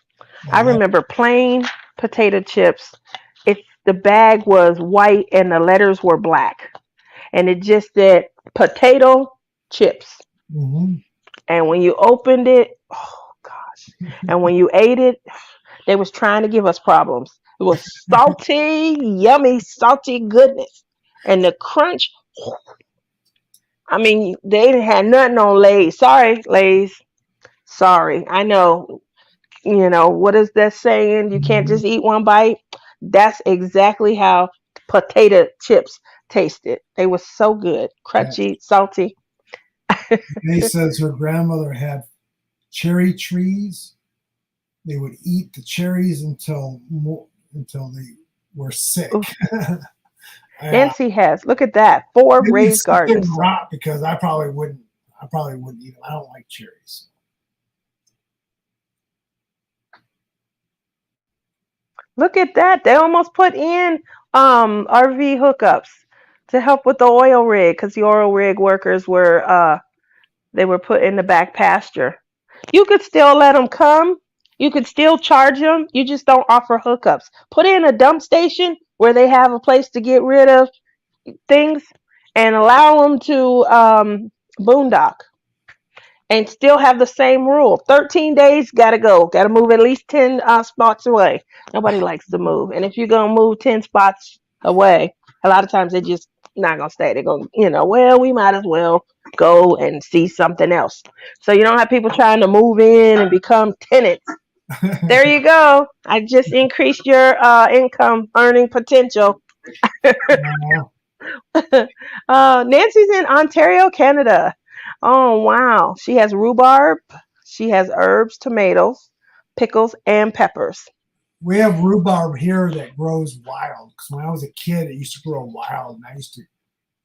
I remember plain potato chips. If the bag was white and the letters were black, and it just said potato chips. Mm-hmm. And when you opened it, oh gosh! And when you ate it, they was trying to give us problems. It was salty, yummy, salty goodness, and the crunch. I mean, they had nothing on Lay's. Sorry, Lay's. Sorry. I know. What is that saying? You can't just eat one bite. That's exactly how potato chips tasted. They were so good, crunchy, salty. He says her grandmother had cherry trees. They would eat the cherries until they were sick. Nancy has. Look at that. 4 raised gardens. Rot because I probably wouldn't eat them. I don't like cherries. Look at that. They almost put in RV hookups to help with the oil rig because the oil rig workers were they were put in the back pasture. You could still let them come. You could still charge them. You just don't offer hookups. Put in a dump station where they have a place to get rid of things and allow them to boondock and still have the same rule. 13 days, gotta go. Gotta move at least 10 spots away. Nobody likes to move. And if you're going to move 10 spots away, a lot of times they're just not going to stay. They're going to, well, we might as well go and see something else. So you don't have people trying to move in and become tenants. There you go. I just increased your income earning potential. Nancy's in Ontario, Canada. Oh, wow. She has rhubarb. She has herbs, tomatoes, pickles, and peppers. We have rhubarb here that grows wild. Because when I was a kid, it used to grow wild. And I used to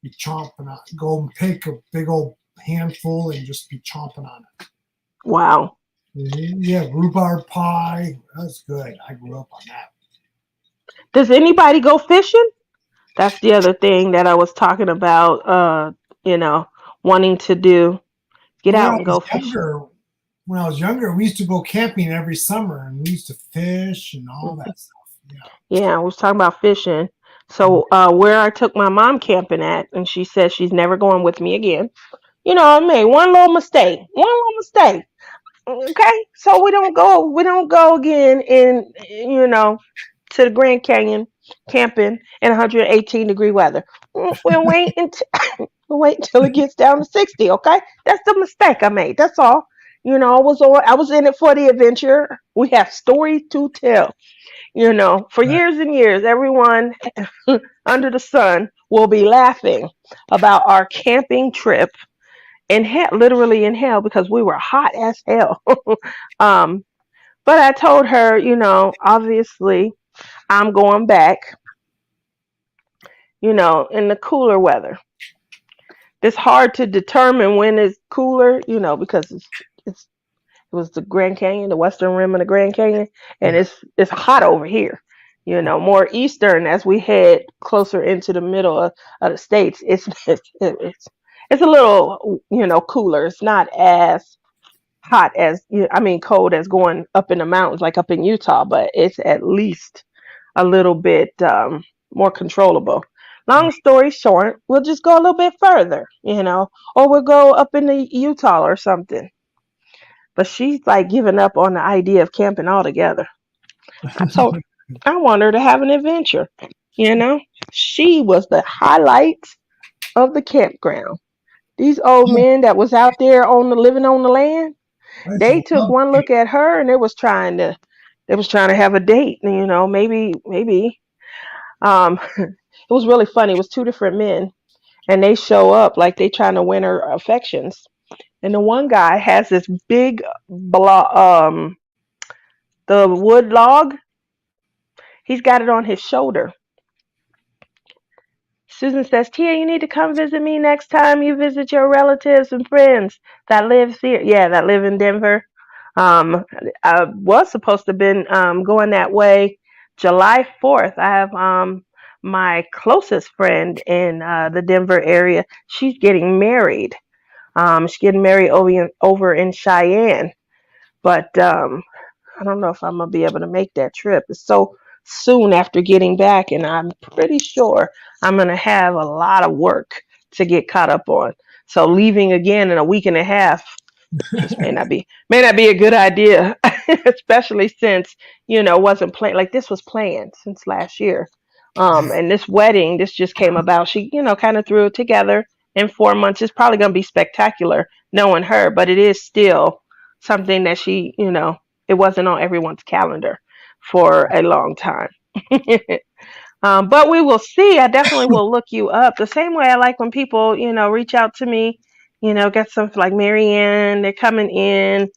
be chomping on it. Go and pick a big old handful and just be chomping on it. Wow. Yeah, rhubarb pie. That's good. I grew up on that. Does anybody go fishing? That's the other thing that I was talking about, wanting to do. Get out and go fishing. When I was younger, we used to go camping every summer, and we used to fish and all that stuff. Yeah, I was talking about fishing. So where I took my mom camping at, and she said she's never going with me again. I made one little mistake. Okay, so we don't go again in to the Grand Canyon camping in 118-degree weather. We'll wait until it gets down to 60. Okay, that's the mistake I made. That's all. I was in it for the adventure. We have stories to tell. For years and years, everyone under the sun will be laughing about our camping trip in hell, literally in hell, because we were hot as hell. But I told her, obviously I'm going back, in the cooler weather. It's hard to determine when it's cooler, because it was the Grand Canyon, the western rim of the Grand Canyon, and it's hot over here. More eastern as we head closer into the middle of the states. It's a little, cooler. It's not as hot as, cold as going up in the mountains, like up in Utah, but it's at least a little bit more controllable. Long story short, we'll just go a little bit further, or we'll go up into Utah or something. But she's like giving up on the idea of camping altogether. I want her to have an adventure. She was the highlight of the campground. These old men that was out there living on the land, That's a They took love one game. look at her and they was trying to have a date. Maybe. It was really funny. It was two different men, and they show up like they trying to win her affections. And the one guy has this big, the wood log. He's got it on his shoulder. Susan says, Tia, you need to come visit me next time you visit your relatives and friends that live here. Yeah, that live in Denver. Um, I was supposed to have been going that way July 4th. I have my closest friend in the Denver area. She's getting married. She's getting married over in Cheyenne. But I don't know if I'm gonna be able to make that trip. It's so soon after getting back, and I'm pretty sure I'm gonna have a lot of work to get caught up on. So leaving again in a week and a half just may not be a good idea, especially since wasn't planned. Like this was planned since last year, and this wedding this just came about. She kind of threw it together in 4 months. It's probably gonna be spectacular knowing her, but it is still something that it wasn't on everyone's calendar for a long time. But we will see. I definitely will look you up. The same way I like when people, reach out to me, get some like Marianne, they're coming in.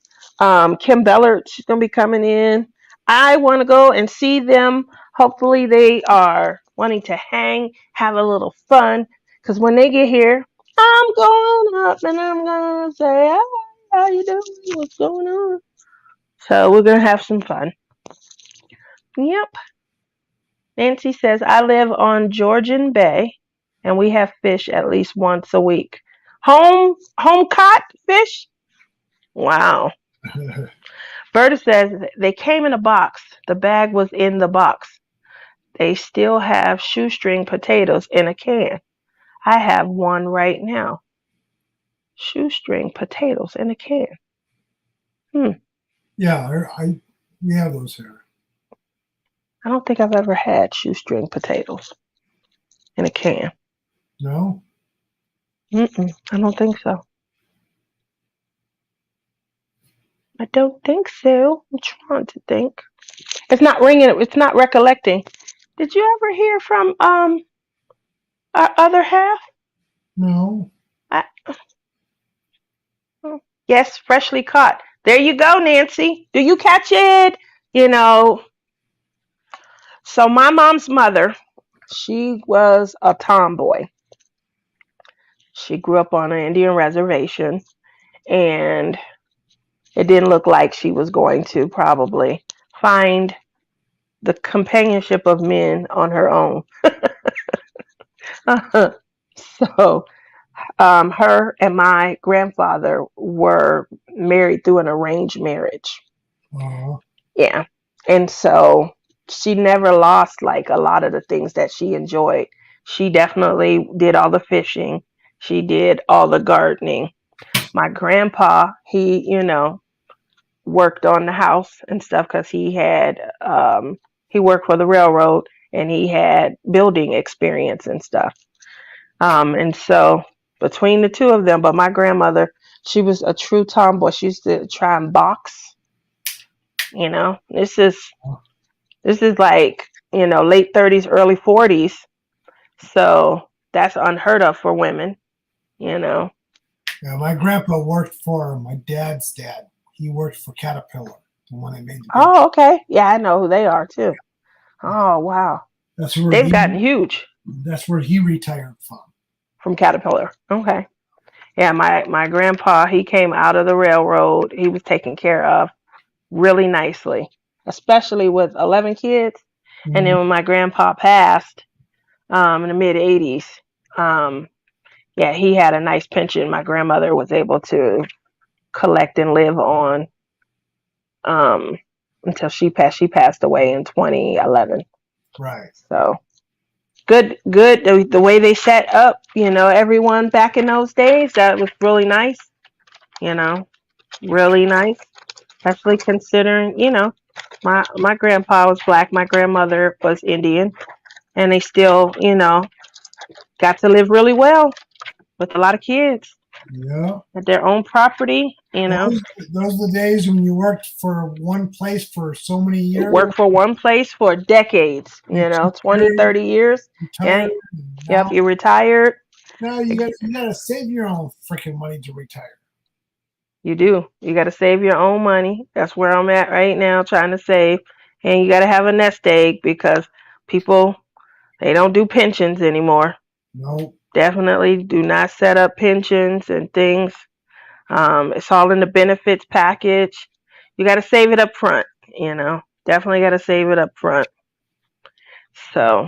Kim Bellard, she's gonna be coming in. I want to go and see them. Hopefully they are wanting to hang, have a little fun. Because when they get here, I'm going up and I'm gonna say, hi, how you doing? What's going on? So we're gonna have some fun. Yep. Nancy says, I live on Georgian Bay and we have fish at least once a week. Home caught fish? Wow. Berta says they came in a box. The bag was in the box. They still have shoestring potatoes in a can. I have one right now. Shoestring potatoes in a can. Yeah, we have those here. I don't think I've ever had shoestring potatoes in a can. No? I don't think so. I don't think so. I'm trying to think. It's not ringing. It's not recollecting. Did you ever hear from our other half? No. I, yes, freshly caught. There you go, Nancy. Do you catch it? So my mom's mother, she was a tomboy. She grew up on an Indian reservation, and it didn't look like she was going to probably find the companionship of men on her own. So her and my grandfather were married through an arranged marriage. Uh, Yeah. And so she never lost like a lot of the things that she enjoyed. She definitely did all the fishing. She did all the gardening. My grandpa, he worked on the house and stuff because he worked for the railroad and he had building experience and stuff. And so between the two of them, but my grandmother, she was a true tomboy. She used to try and box. This is like late 30s, early 40s. So that's unheard of for women. yeah, my grandpa worked for my dad's dad. He worked for Caterpillar, the one that made the big. Oh, okay. Yeah, I know who they are too. Oh, wow. That's where They've gotten huge That's where he retired from Caterpillar. Okay. Yeah, my grandpa, he came out of the railroad. He was taken care of really nicely, especially with 11 kids. And then when my grandpa passed in the mid 80s, yeah, he had a nice pension. My grandmother was able to collect and live on until she passed. She passed away in 2011. Right. So good. The way they set up, everyone back in those days, that was really nice. Really nice, especially considering, my grandpa was black, my grandmother was Indian, and they still, got to live really well with a lot of kids. Yeah. at their own property, you know. Those are the days when you worked for one place for so many years, Work for one place for decades, you know, 20, retired, 30 years. retired, And and yep, you retired. now you gotta save your own freaking money to retire. You do. You got to save your own money. That's where I'm at right now, trying to save. And you got to have a nest egg because people, they don't do pensions anymore. No, Definitely do not set up pensions and things. It's all in the benefits package. You got to save it up front, you know. Definitely got to save it up front. So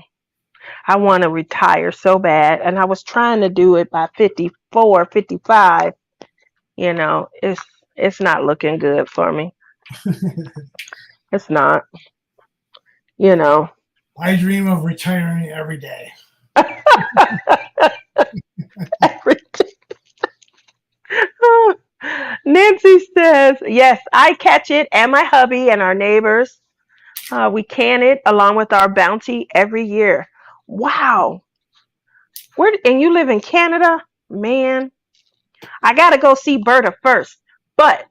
I want to retire so bad. And I was trying to do it by 54, 55. You know, it's not looking good for me. It's not, you know. I dream of retiring every day. Nancy says, yes, I catch it and my hubby and our neighbors. We can it along with our bounty every year. Wow. And you live in Canada? Man, I got to go see Berta first. But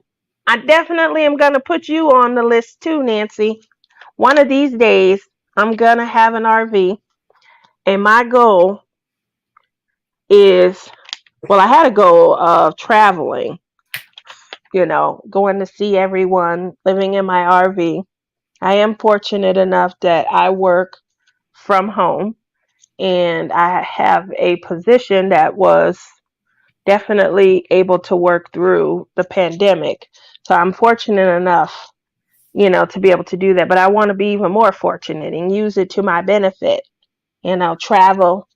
I definitely am going to put you on the list too, Nancy. One of these days, I'm going to have an RV. And my goal is, well, I had a goal of traveling, you know, going to see everyone, living in my RV. I am fortunate enough that I work from home and I have a position that was definitely able to work through the pandemic. So I'm fortunate enough, you know, to be able to do that. But I want to be even more fortunate and use it to my benefit, you know, travel.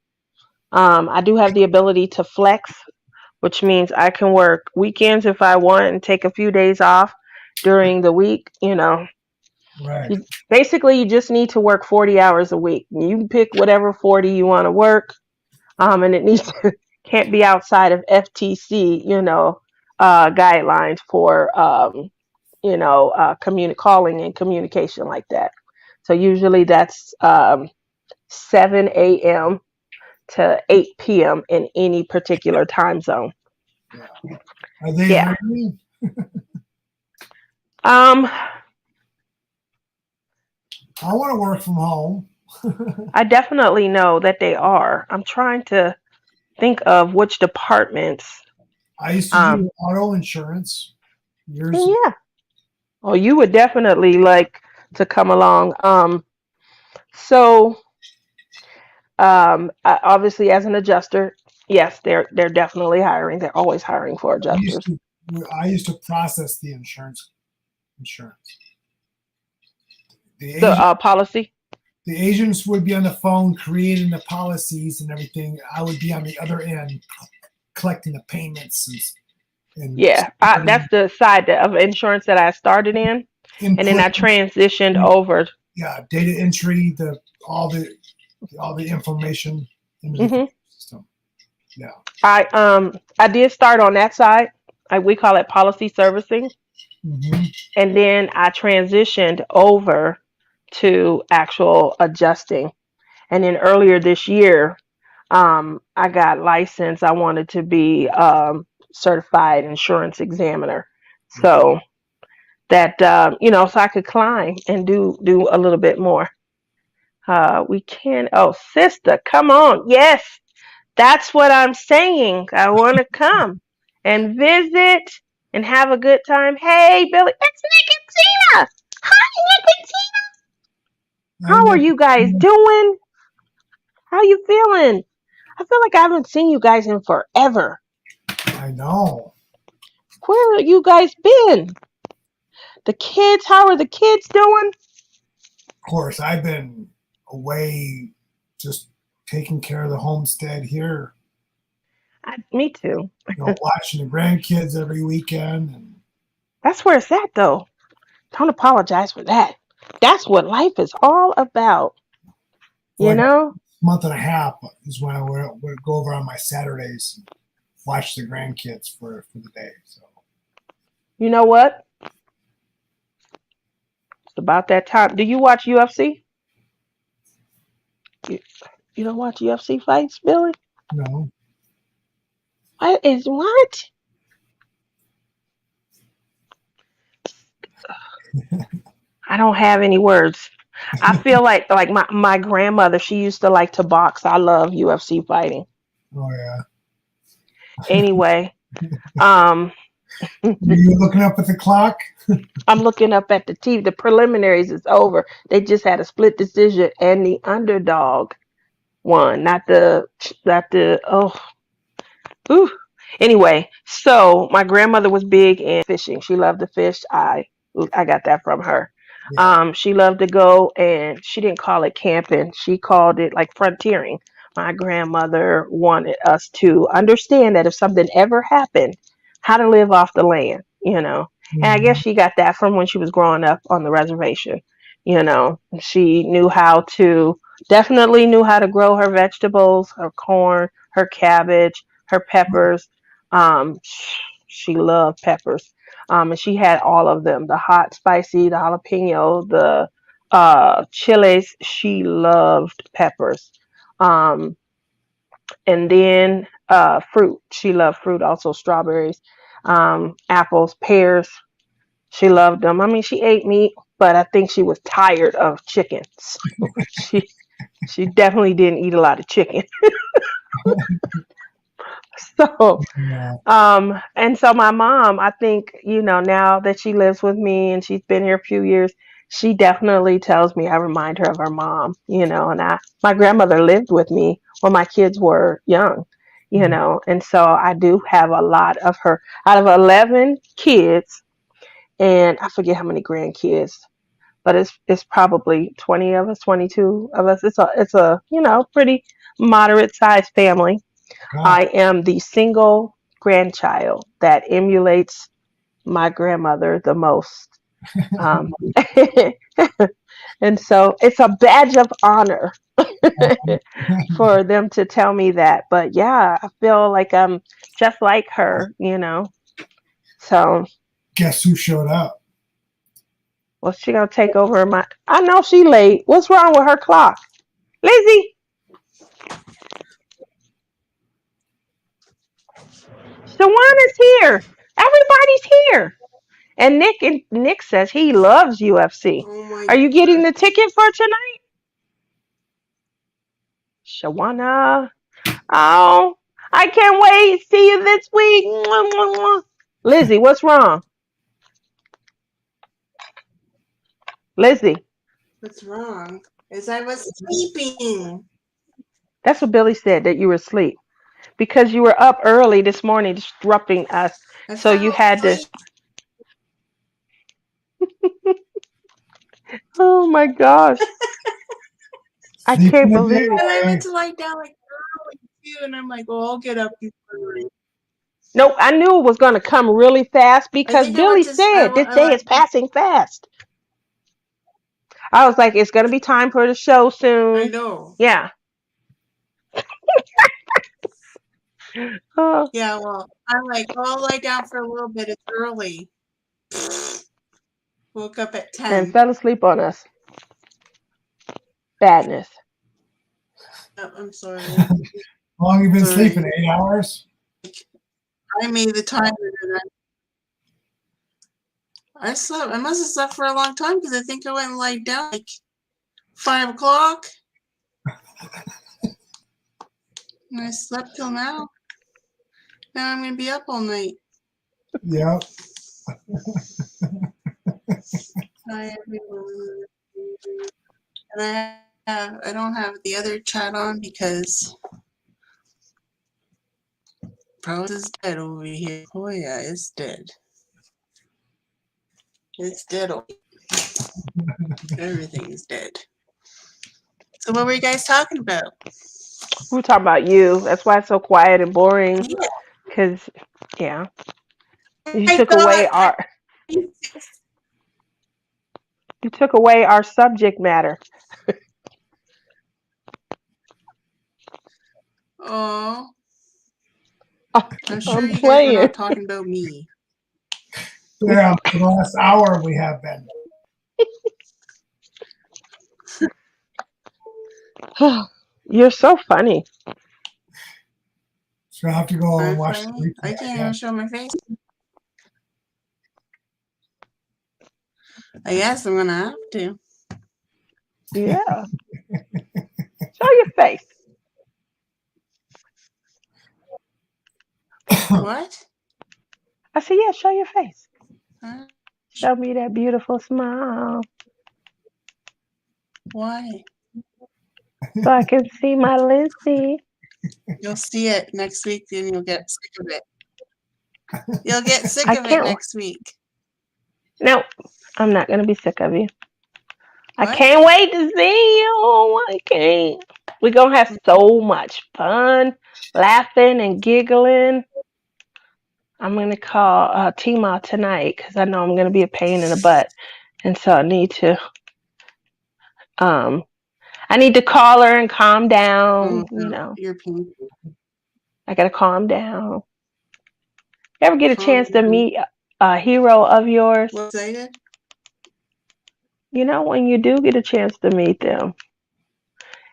I do have the ability to flex, which means I can work weekends if I want and take a few days off during the week. You know, Right. basically, you just need to work 40 hours a week. You can pick whatever 40 you want to work, and it needs to, can't be outside of FTC, you know, guidelines for, calling and communication like that. So usually that's 7 a.m. to 8 p.m. in any particular time zone. Yeah. Are they Yeah. hiring? I want to work from home. I definitely know that they are. I'm trying to think of which departments. I used to do auto insurance years ago. Yeah. Oh, you would definitely like to come along. So obviously as an adjuster, yes, they're definitely hiring. They're always hiring for I used adjusters. to I used to process the insurance. The The agent, policy. the agents would be on the phone creating the policies and everything. I would be on the other end collecting the payments and Yeah, that's the side of insurance that I started in, and then input. I transitioned over. Yeah, data entry, all the information into the hmm system. Yeah. I did start on that side. We call it policy servicing, Hmm. and then I transitioned over to actual adjusting. And then earlier this year, I got licensed. I wanted to be certified insurance examiner, so that so I could climb and do a little bit more. We can. Oh, sister, come on. Yes, that's what I'm saying. I want to come and visit and have a good time. Hey, Billy, it's Nick and Tina. Hi, Nick and Tina. I How are know. you guys doing? How you feeling? I feel like I haven't seen you guys in forever. I know. Where have you guys been? The kids, how are the kids doing? Of course, I've been away just taking care of the homestead here. Me too. Watching the grandkids every weekend. And That's where it's at, though. Don't apologize for that. That's what life is all about. for You like know? a month and a half is when I would go over on my Saturdays and watch the grandkids for the day. So You know what? It's about that time. Do you watch UFC? You, you don't watch UFC fights, Billy? no, What? I don't have any words. I feel like my grandmother, she used to like to box. I love UFC fighting. Oh yeah. Anyway, um You looking up at the clock? I'm looking up at the TV. The preliminaries is over. They just had a split decision and the underdog won, not the Ooh. Anyway, so my grandmother was big in fishing. She loved to fish. I got that from her. Yeah. She loved to go, and she didn't call it camping. She called it like frontiering. My grandmother wanted us to understand that if something ever happened, how to live off the land, you know. And I guess Mhm. she got that from when she was growing up on the reservation. You know, she knew how to definitely knew how to grow her vegetables, her corn, her cabbage, her peppers. She loved peppers. And she had all of them, the hot, spicy, the jalapeno, the chilies. She loved peppers. Um, and then fruit. She loved fruit, also strawberries, apples, pears. She loved them. I mean, she ate meat, but I think she was tired of chicken. So she definitely didn't eat a lot of chicken. So Yeah. and so my mom, I think, now that she lives with me and she's been here a few years, she definitely tells me I remind her of her mom, and my grandmother lived with me when my kids were young, and so I do have a lot of her out of 11 kids, and I forget how many grandkids, but it's probably 20 of us, 22 of us. It's a pretty moderate sized family. God. I am the single grandchild that emulates my grandmother the most. Um, and so it's a badge of honor for them to tell me that. But yeah, I feel like I'm just like her. So, Guess who showed up? what's she gonna take over my? I know she late. What's wrong with her clock, Lizzie? Shawana's here. Everybody's here. And Nick says he loves UFC. Oh my Are you getting god. the ticket for tonight? Shawana. Oh, I can't wait. See you this week. Mwah, mwah, mwah. Lizzie, what's wrong? Lizzie, What's wrong? Is I was sleeping. that's what Billy said, that you were asleep. Because you were up early this morning disrupting us. I So you fell had to. asleep. Oh my gosh. I Sleep in can't the believe it. And I went daylight. to lie down like early too, and I'm like, well, I'll get up before. Nope, I knew it was going to come really fast I because think I Billy went to. said this day is passing fast. I was like, it's going to be time for the show I soon. know. Yeah. Oh, Yeah, well, I'm like, well, I'll lie down for a little bit. It's early. Woke up at and 10. fell asleep on us. Badness. Oh, I'm sorry. How long you been Sorry. sleeping? 8 hours? I made the time. And I slept. I must have slept for a long time because I think I went and lied down like 5 o'clock. And I slept till now. Now I'm going to be up all night. Yep. Hi, everyone. And I don't have the other chat on because Pros is dead over here. Oh yeah, it's dead. It's dead. Everything is dead. So what were you guys talking about? We were talking about you. That's why it's so quiet and boring. Yeah, Because, yeah, you I took thought away our subject matter. oh, I'm sure I'm you guys were playing. not talking about me. Yeah, for the last hour we have been. You're so funny. So I have to go and I'm watch the funny. I replay. can't even show my face. I guess I'm gonna have to. Yeah. Show your face. What? I said, yeah, show your face. Huh? Show me that beautiful smile Why? so I can see my Lizzie. You'll see it next week, then you'll get sick of it. You'll get sick I of it can't. next week. No, I'm not going to be sick of you. I What? can't wait to see you. I can't. We're going to have so much fun, laughing and giggling. I'm going to call Tima tonight because I know I'm going to be a pain in the butt. And so I need to call her and calm down. You know, You're pink. I got to calm down. You ever get a Calm chance to down. meet a hero of yours? What excited? You know, when you do get a chance to meet them,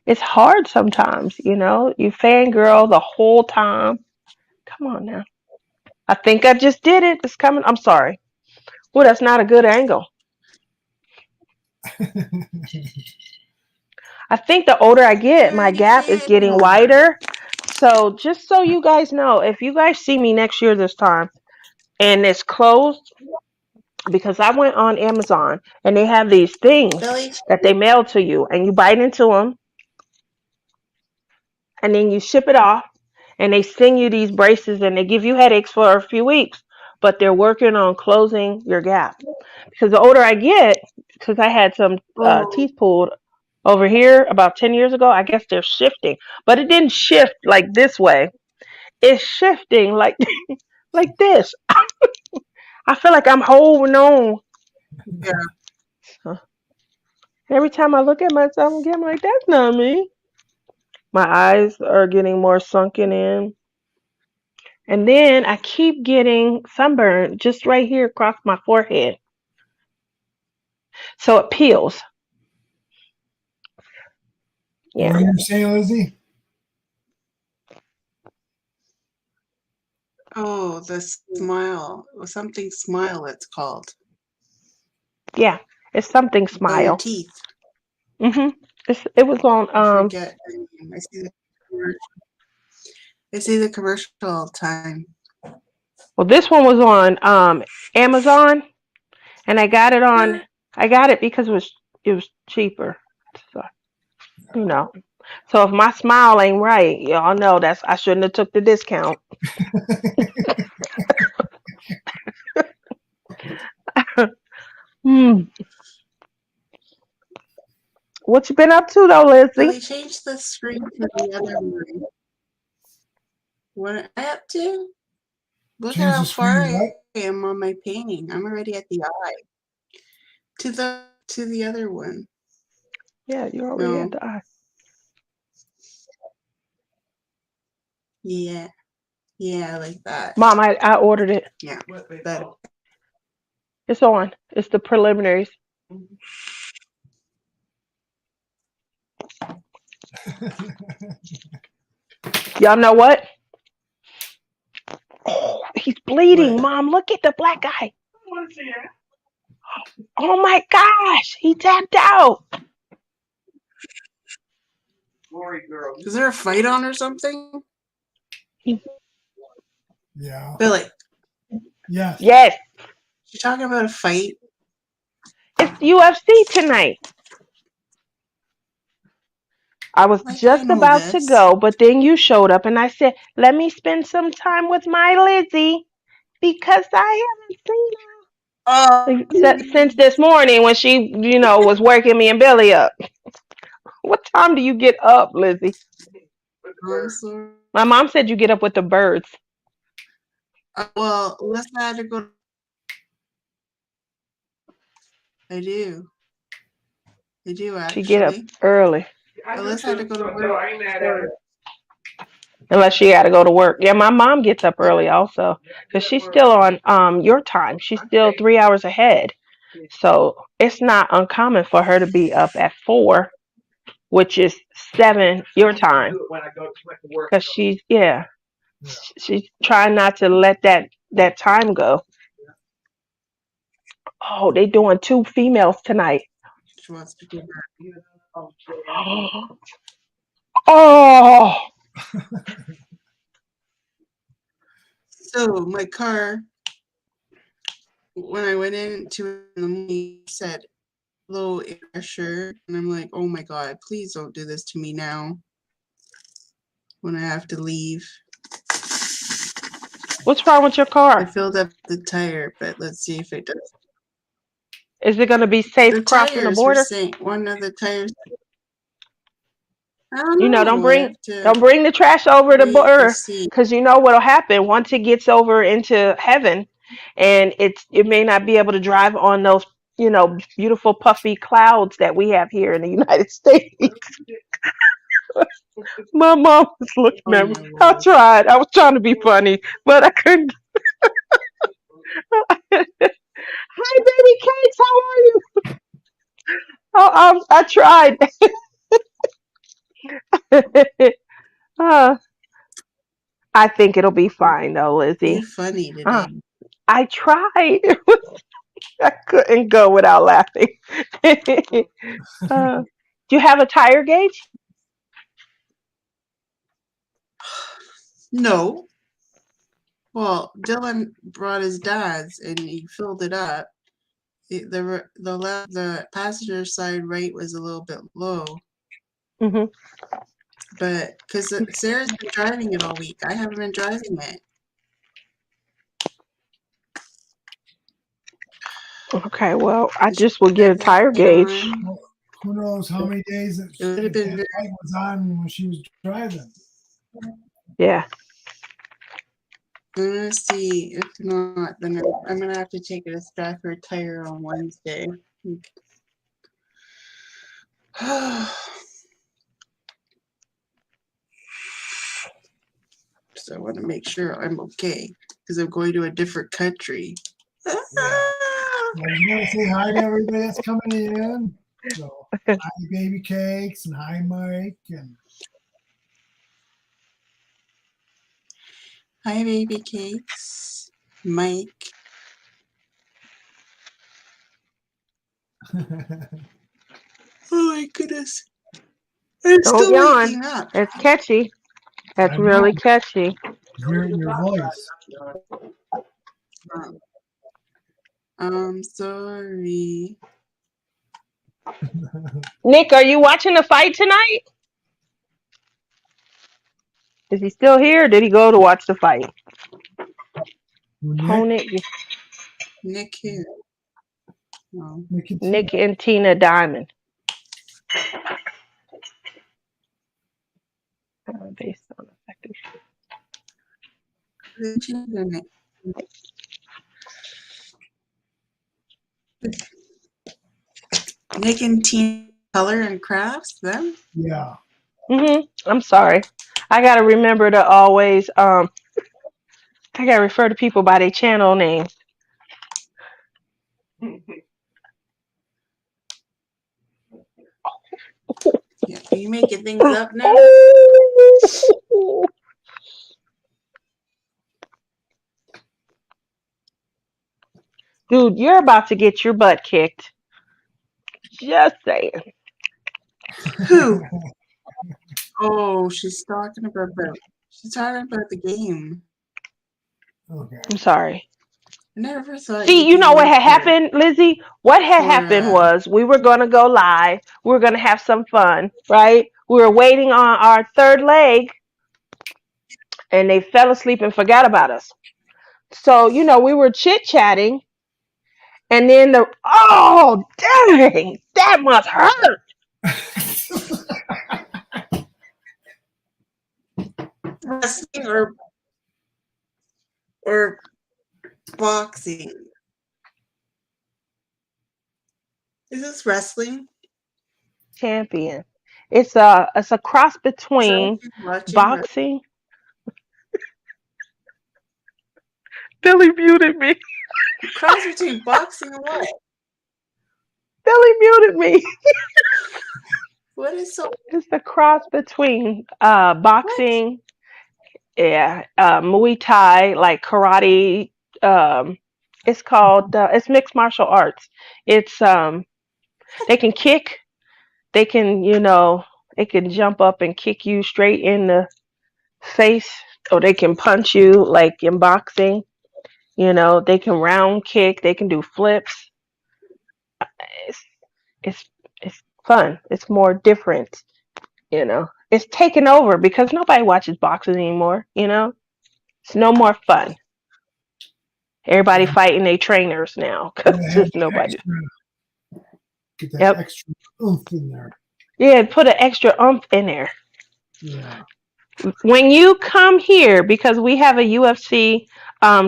it's hard sometimes, you know. You fangirl the whole time. Come on now. I think I just did it. It's coming. I'm sorry. Well, that's not a good angle. I think the older I get, You my already gap is said getting more. wider. So just so you guys know, if you guys see me next year this time and it's closed, because I went on Amazon and they have these things Billy, that they mail to you and you bite into them and then you ship it off and they send you these braces and they give you headaches for a few weeks, but they're working on closing your gap. Because the older I get, because I had some teeth pulled over here about 10 years ago, I guess they're shifting, but it didn't shift like this way. It's shifting like like this. I feel like I'm holding on. yeah. So every time I look at myself again, I'm like, that's not me. My eyes are getting more sunken in. And then I keep getting sunburn just right here across my forehead. So it peels. What Yeah. were you saying, Lizzie? Oh, the smile. Something smile it's called. Yeah. It's something On your smile. teeth. It was on I forget the name. I see the commercial all the time. well, this one was on Amazon and I got it because it was cheaper. So, you know. So if my smile ain't right, y'all know I shouldn't have took the discount. Hmm. What you been up to though, Billy, Lizzie? change the screen to the other one. What am I up to? Look Change at how the screen far to what? I am on my painting. I'm already at the eye. To the other one. Yeah, you're already at No. the eye. Yeah. Yeah, like that. Mom, I ordered it. Yeah. Better. It's on. It's the preliminaries. Y'all know what? Oh, he's bleeding. What? Mom, look at the black eye. Oh my gosh, he tapped out. Is there a fight on or something? Yeah. Billy, Yes. Yes, you talking about a fight? it's UFC tonight. I was Like, I just know about to this. go, but then you showed up and I said, let me spend some time with my Lizzie because I haven't Oh, seen her since this morning when she, was working me and Billy up. What time do you get up, Lizzie? I'm sorry. My mom said you get up with the birds. Well, Alyssa had to go. I do. I do, She get up actually. early. Alyssa had to go to work. Unless she got to go to work. Yeah, my mom gets up early also because she's still on your time. She's still 3 hours ahead. So it's not uncommon for her to be up at 4, which is 7 your time. Because yeah. Yeah. She's trying not to let that time go. Oh, they doing two females tonight. She wants to do her. Oh, So my car, when I went into it in the morning, said low air pressure, and I'm like, oh my god, please don't do this to me now when I have to leave. what's wrong with your I car? filled up the tire, but let's see if it does. Is it going to be safe The crossing the tires were border? saying one of the tires. I You know, don't know. I have don't to bring the trash over the wait and border, see. because you know what'll happen once it gets over into heaven, and it may not be able to drive on those beautiful puffy clouds that we have here in the United States. My mom was looking Oh at me. my I lord. tried. I was trying to be funny, but I couldn't. Hi, baby cakes. How are you? I tried. uh, I think it'll be fine though, You Lizzie. funny today. Uh, I tried. I couldn't go without laughing. Do you have a tire gauge? No. Well, Dylan brought his dad's and he filled it up. The passenger side right was a little bit low, Hmm. but because Sarah's been driving it all week, I haven't been driving it. Okay, well, I She just will get had a that tire light gauge. on. Well, who knows how many days that, It would have been that very. light was on when she was driving. Yeah. I'm gonna see. If not, then I'm gonna have to take it a back for a tire on Wednesday. So I want to make sure I'm okay because I'm going to a different country. Yeah. Well, I just want to say hi to everybody that's coming in. So, hi, baby cakes, and hi, Mike, and Hi, baby cakes. Mike. Oh my goodness. I'm Don't still yawn. waking up. That's catchy. That's I know really catchy. hearing your voice. Um, I'm sorry. Nick, are you watching the fight tonight? Is he still here, or did he go to watch the fight? Who, Nick? Opponent, Nick here. No. Nick and Tina. Nick and Tina Diamond. Based on effective. Nick and Teen Color and Crafts, them? Yeah. I'm sorry. I gotta remember to always I gotta refer to people by their channel name. Yeah. Are you making things up now? Oh! Dude, you're about to get your butt kicked. Just saying. Who? Oh, she's talking about the game. Okay. I'm sorry. I never thought See, you'd you be know what one had happened, Lizzie? What had happened for was we were going to go live. We were going to have some fun, right? We were waiting on our third leg, and they fell asleep and forgot about us. So, we were chit-chatting, and then oh, dang, that must hurt. wrestling or boxing. Is this wrestling? Champion. It's a cross Is that what between you're watching? boxing. Billy muted me. Cross between boxing and what? Billy muted me. What is so It's the cross between what? boxing Yeah, Muay Thai, like karate. Um, it's mixed martial arts. It's they can kick, they can they can jump up and kick you straight in the face, or they can punch you like in boxing. They can round kick, they can do flips. It's it's it's fun. It's more different. It's taken over because nobody watches boxing anymore. It's no more fun. Everybody Yeah, fighting their trainers now because gotta have just nobody. get that Yep. extra oomph in there. Yeah, put an extra umph in there. Yeah. When you come here, because we have a UFC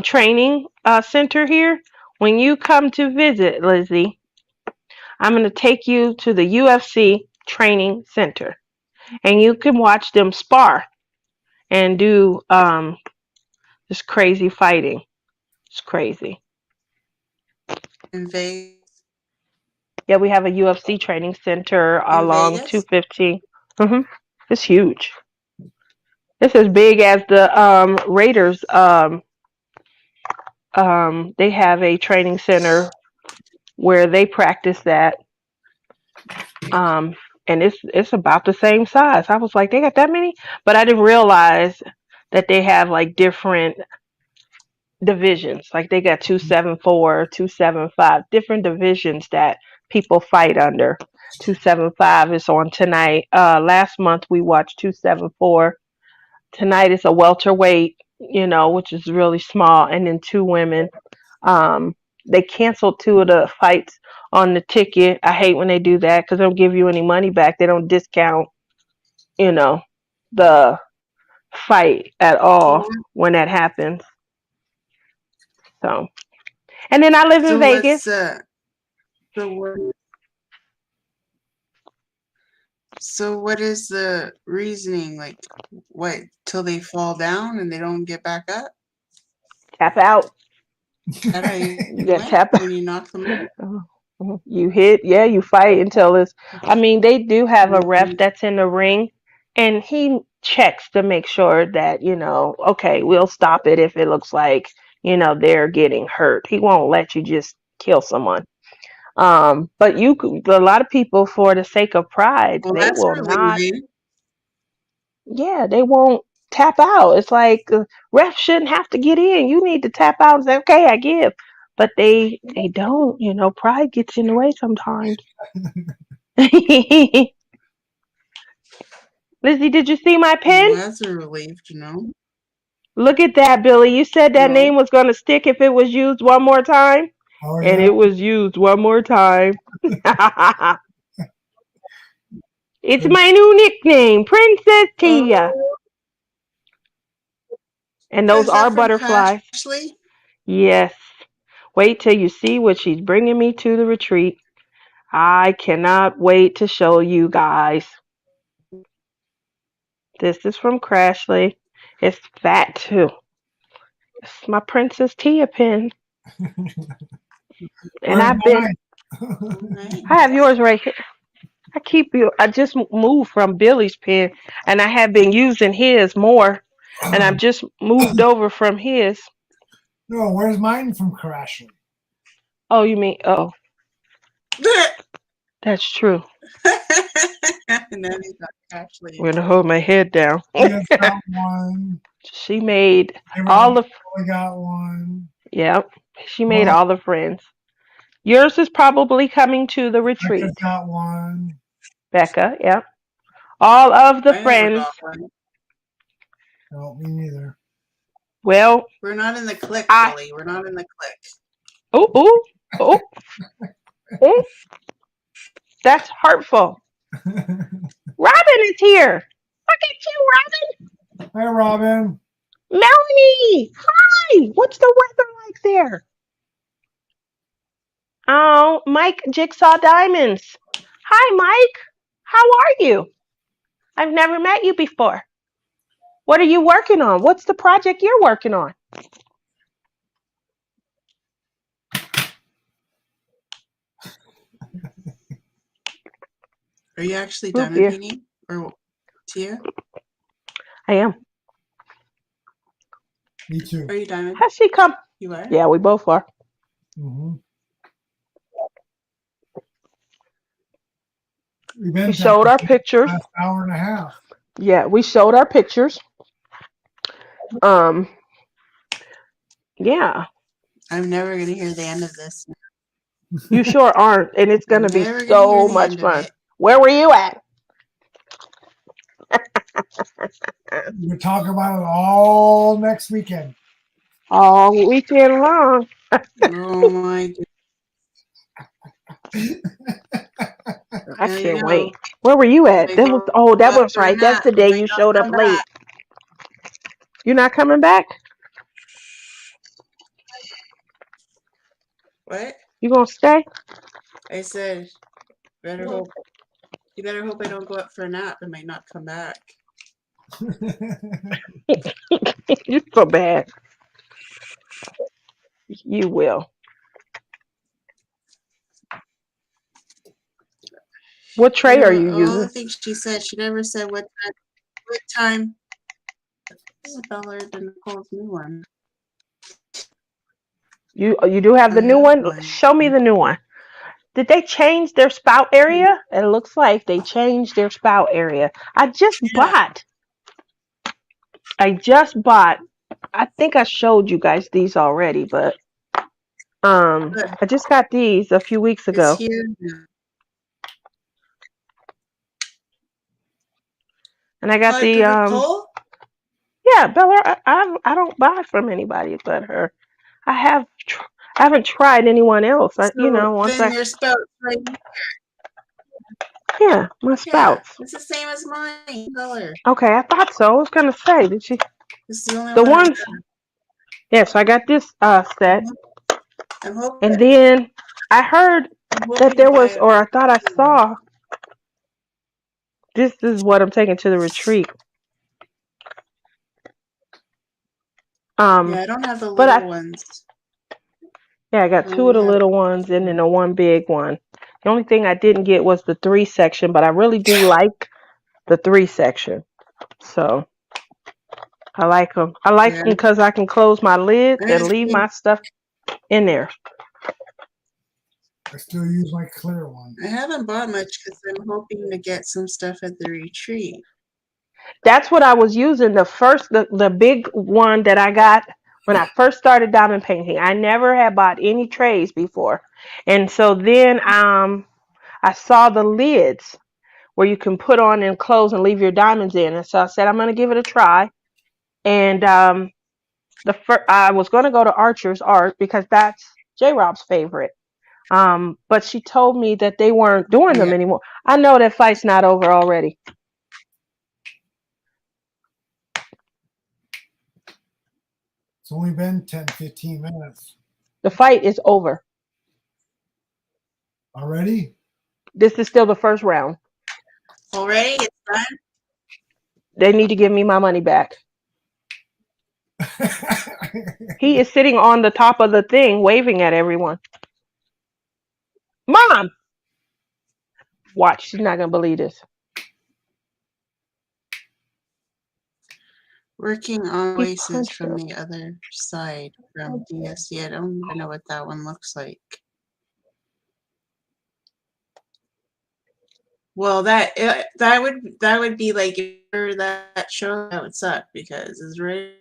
training center here, when you come to visit, Lizzie, I'm going to take you to the UFC training center, and you can watch them spar and do this crazy fighting. It's crazy. In Vegas. Yeah, we have a UFC training center In along Vegas. 215. It's huge. It's as big as the Raiders. They have a training center where they practice that. Um, and it's about the same size. I was like, they got that many, but I didn't realize that they have like different divisions. Like they got 274, 275, different divisions that people fight under. 275 is on tonight. Last month we watched 274. Tonight is a welterweight, which is really small, and then two women. Um, they canceled two of the fights on the ticket. I hate when they do that because they don't give you any money back. They don't discount, you know, the fight at So all when that happens. So, and then I live in so Vegas. what's so what so what is the reasoning? Like what till they fall down and they don't get back up? Tap out. That how you You got win tap. when you knock them out? You hit, yeah, you fight until it's. I mean, they do have a ref that's in the ring, and he checks to make sure that okay, we'll stop it if it looks like they're getting hurt. He won't let you just kill someone. But a lot of people, for the sake of pride, Well, they that's will not. relieving. Yeah, they won't tap out. It's like ref shouldn't have to get in. You need to tap out and say, okay, I give. But they don't. Pride gets in the way sometimes. Lizzie, did you see my pen? Well, that's a relief to know. Look at that, Billy. You said that No. name was going to stick if it was used one more time, Oh and yeah. it was used one more time. It's my new nickname, Princess Tia. Oh, And those is are that from butterflies. Crashly? Yes. Wait till you see what she's bringing me to the retreat. I cannot wait to show you guys. This is from Crashly. It's fat too. It's my Princess Tia pen. And Where's mine? I have Nice. yours right here. I just moved from Billy's pen, and I have been using his more, and I've just moved over from his. No, where's mine from Crashly? Oh, you mean, oh, that's true. Now you got Crashly I'm going to again. hold my head down. Tia's got one. She made Everyone all the, only got one. yep, she made Well, all the friends. Yours is probably coming to the Becca's retreat, got one. Becca, yep. All of the I never friends. got one. No, me neither. Well, We're not in the clique, I, Billy. We're not in the clique. oh, oh, oh, oh, that's hurtful. Robin is here. Look at you, Robin. Hi, Robin. Melanie. Hi. What's the weather like there? Oh, Mike Jigsaw Diamonds. Hi, Mike. How are you? I've never met you before. What are you working on? What's the project you're working on? Are you actually Move done here. painting? Or Tia? I am. Me too. Are you Diamond? Has she come? You are? Yeah, we both are. Mm-hmm. We've We been showed our the pictures. last hour and a half. Yeah, we showed our pictures. Um, yeah, I'm never gonna hear the end of this. you sure aren't, and it's I'm gonna be never gonna hear so the much end of fun. it. Where were you at? We'll talk about it all next weekend. All weekend long. Oh my goodness. I Now you can't know. wait. Where were you If at? I That was go that out was for a right. That's nap, the I day might you not showed up come late. back. You're not coming back? What? You gonna stay? I said, better hope. You better hope I don't go out for a nap. I might not come back. You're so bad. You will. What You tray are know, you all the using? things she said, she never said what time. What time? Isabella or Nicole's new one. You do have I the new have one? one. Show me the new one. Did they change their spout area? It looks like they changed their spout area. I just Yeah. bought. I just bought. I think I showed you guys these already, but But I just got these a few weeks it's ago. here now. And I got Oh, the to Nicole? yeah, Bella, I don't buy from anybody but her. I have I haven't tried anyone else. So Once then I your spout right. yeah, my Yeah, spouts. it's the same as mine. Color. Okay, I thought so. I was gonna say, did she This is the only the one I ones have. yeah, so I got this set I'm hoping. and then I heard I'm that hoping to there buy was a or I thought I one. saw this is what I'm taking to the retreat. Yeah, I don't have the But little ones. I got I two of only the have. little ones and then the one big one. The only thing I didn't get was the 3 section, but I really do like the 3 section. So I like them. I like Yeah, them because I can close my lids I and just leave need. my stuff in there. I still use my clear one. I haven't bought much because I'm hoping to get some stuff at the retreat. That's what I was using. The big one that I got when I first started diamond painting. I never had bought any trays before. And so then I saw the lids where you can put on and close and leave your diamonds in. And so I said, I'm going to give it a try. And I was going to go to Archer's Art because that's J Rob's favorite. But she told me that they weren't doing them Yeah, anymore. I know that fight's not over already. It's only been 10, 15 minutes The fight is over. already. This is still the first round. already it's done. They need to give me my money back. He is sitting on the top of the thing waving at everyone. Mom! Watch, she's not going to believe this. Working on He voices punched from her. the other side from DSC. I don't even know what that one looks like. Well, that would be like if that show that would suck because it's right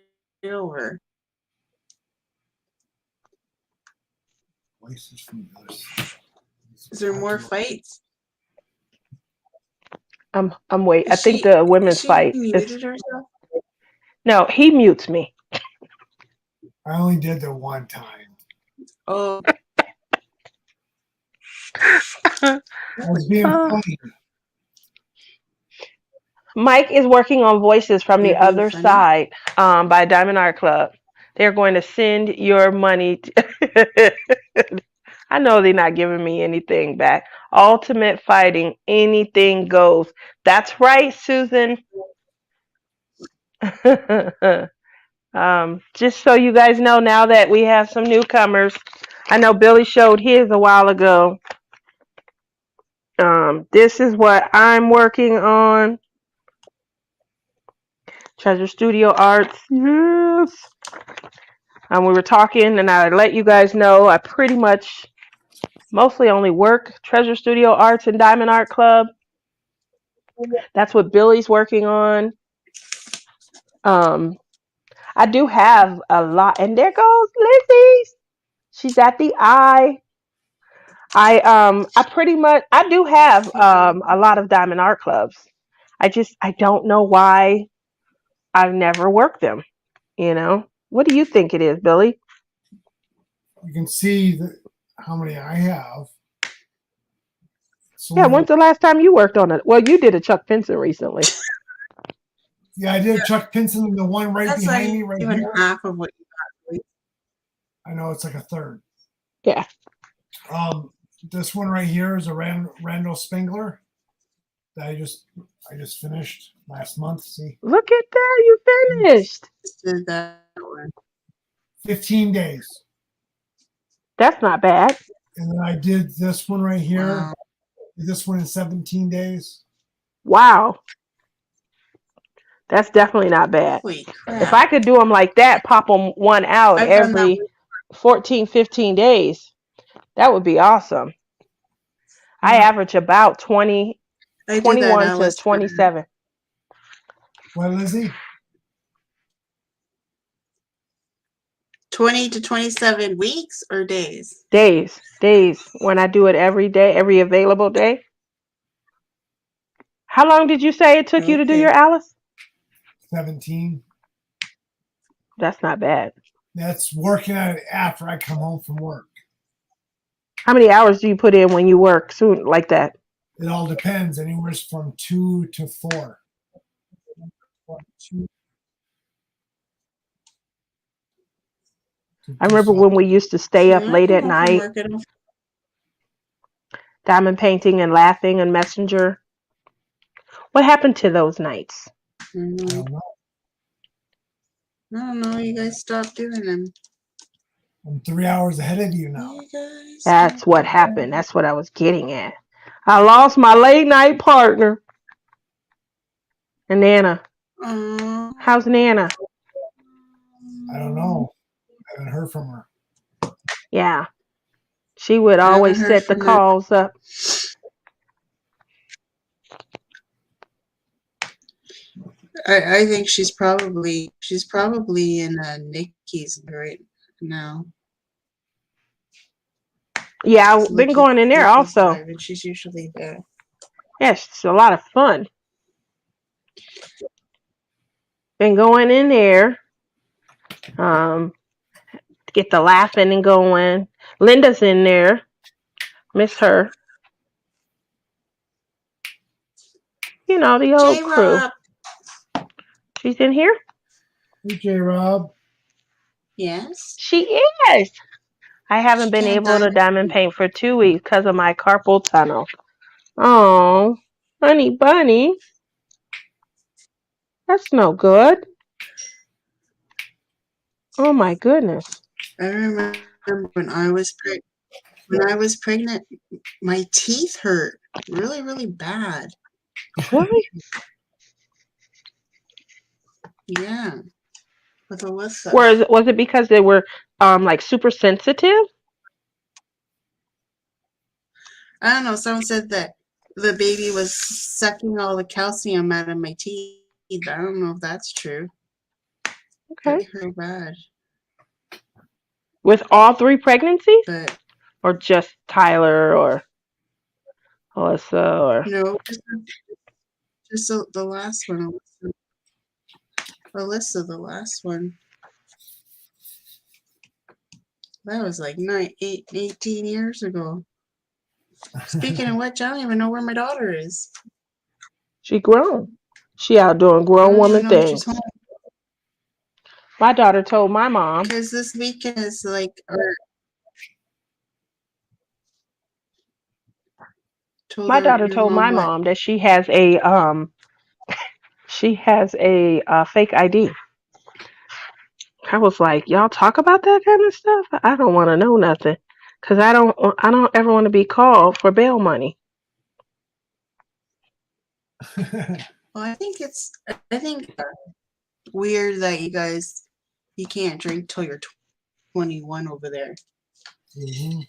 over. Voices from the other side. Is there more fights? I'm waiting. I Is think she the is women's she fight is muted herself? no. He mutes me. I only did that one time. Oh, I was being funny. Mike is working on voices from the you're being other funny. side by Diamond Art Club. They're going to send your money. I know they're not giving me anything back. Ultimate fighting, anything goes. That's right, Susan. Just so you guys know, now that we have some newcomers, I know Billy showed his a while ago. This is what I'm working on. Treasure Studio Arts. Yes. We were talking, and I let you guys know I pretty much mostly only work Treasure Studio Arts and Diamond Art Club. That's what Billy's working on. Um, I do have a lot, and there goes Lizzie. She's at the eye. I pretty much I do have a lot of Diamond Art Clubs. I don't know why I've never worked them. What do you think it is, Billy? You can see how many I have. Yeah, when's the last time you worked on it? Well, you did a Chuck Pinson recently. Yeah, I did Chuck Pinson and the one right That's behind like me right even here. half of what you got. I know it's like a third. Yeah. This one right here is a Randall Spengler that I just finished last month. See, Look at that, you finished. Just did that one. 15 days. That's not bad. And then I did this one right here. Wow. This one in 17 days. Wow. That's definitely not bad. Holy crap. If I could do them like that, pop them one out I've done that every 14, 15 days, that would be awesome. I average about 20, I do that 21 now to with 27 What, Lizzie? 20 to 27 weeks or days? days when I do it every day, every available day. How long did you say it took you to do Okay. your Alice? 17. That's not bad. That's working on it after I come home from work. How many hours do you put in when you work soon like that? It all depends. Anywhere from 2 to 4. I remember when we used to stay up Yeah, late I at come home from night, work at diamond painting and laughing and Messenger. What happened to those nights? I don't know. I don't know. You guys stopped doing them. I'm 3 hours ahead of you now. You guys That's stopped what doing happened. That's what I was getting at. I lost my late night partner. And Nana. them. How's Nana? I don't know. I haven't heard from her. Yeah. She would I haven't always heard set the from her. calls up. I think she's probably in Nikki's right now. Yeah, I've been going in there Nikki's also. live, and she's usually there. Yes, it's a lot of fun. Been going in there. Get the laughing and going. Linda's in there. Miss her. You know, the old crew. J-Rob. She's in here? Hey, J-Rob. Yes. She is. I haven't been can't able to diamond diamond paint for 2 weeks because of my carpal tunnel. Oh, honey bunny. That's no good. Oh my goodness. I remember when I was pregnant, my teeth hurt really, really bad. Really? Yeah. With Alyssa. Was it because they were like super sensitive? I don't know. Someone said that the baby was sucking all the calcium out of my teeth. I don't know if that's true. Okay. It hurt bad. With all 3 pregnancies? But Or just Tyler or Alyssa or no, just the last one. Alyssa, the last one. That was like 18 years ago. Speaking of which, I don't even know where my daughter is. she grown. She out doing I grown don't woman even know if she's things. home. My daughter told my mom. Because this weekend is like, My daughter your told my what? mom that she has a fake ID. I was like, y'all talk about that kind of stuff? I don't want to know nothing, cause I don't ever want to be called for bail money. Well, I think weird that you can't drink till you're 21 over there. hmm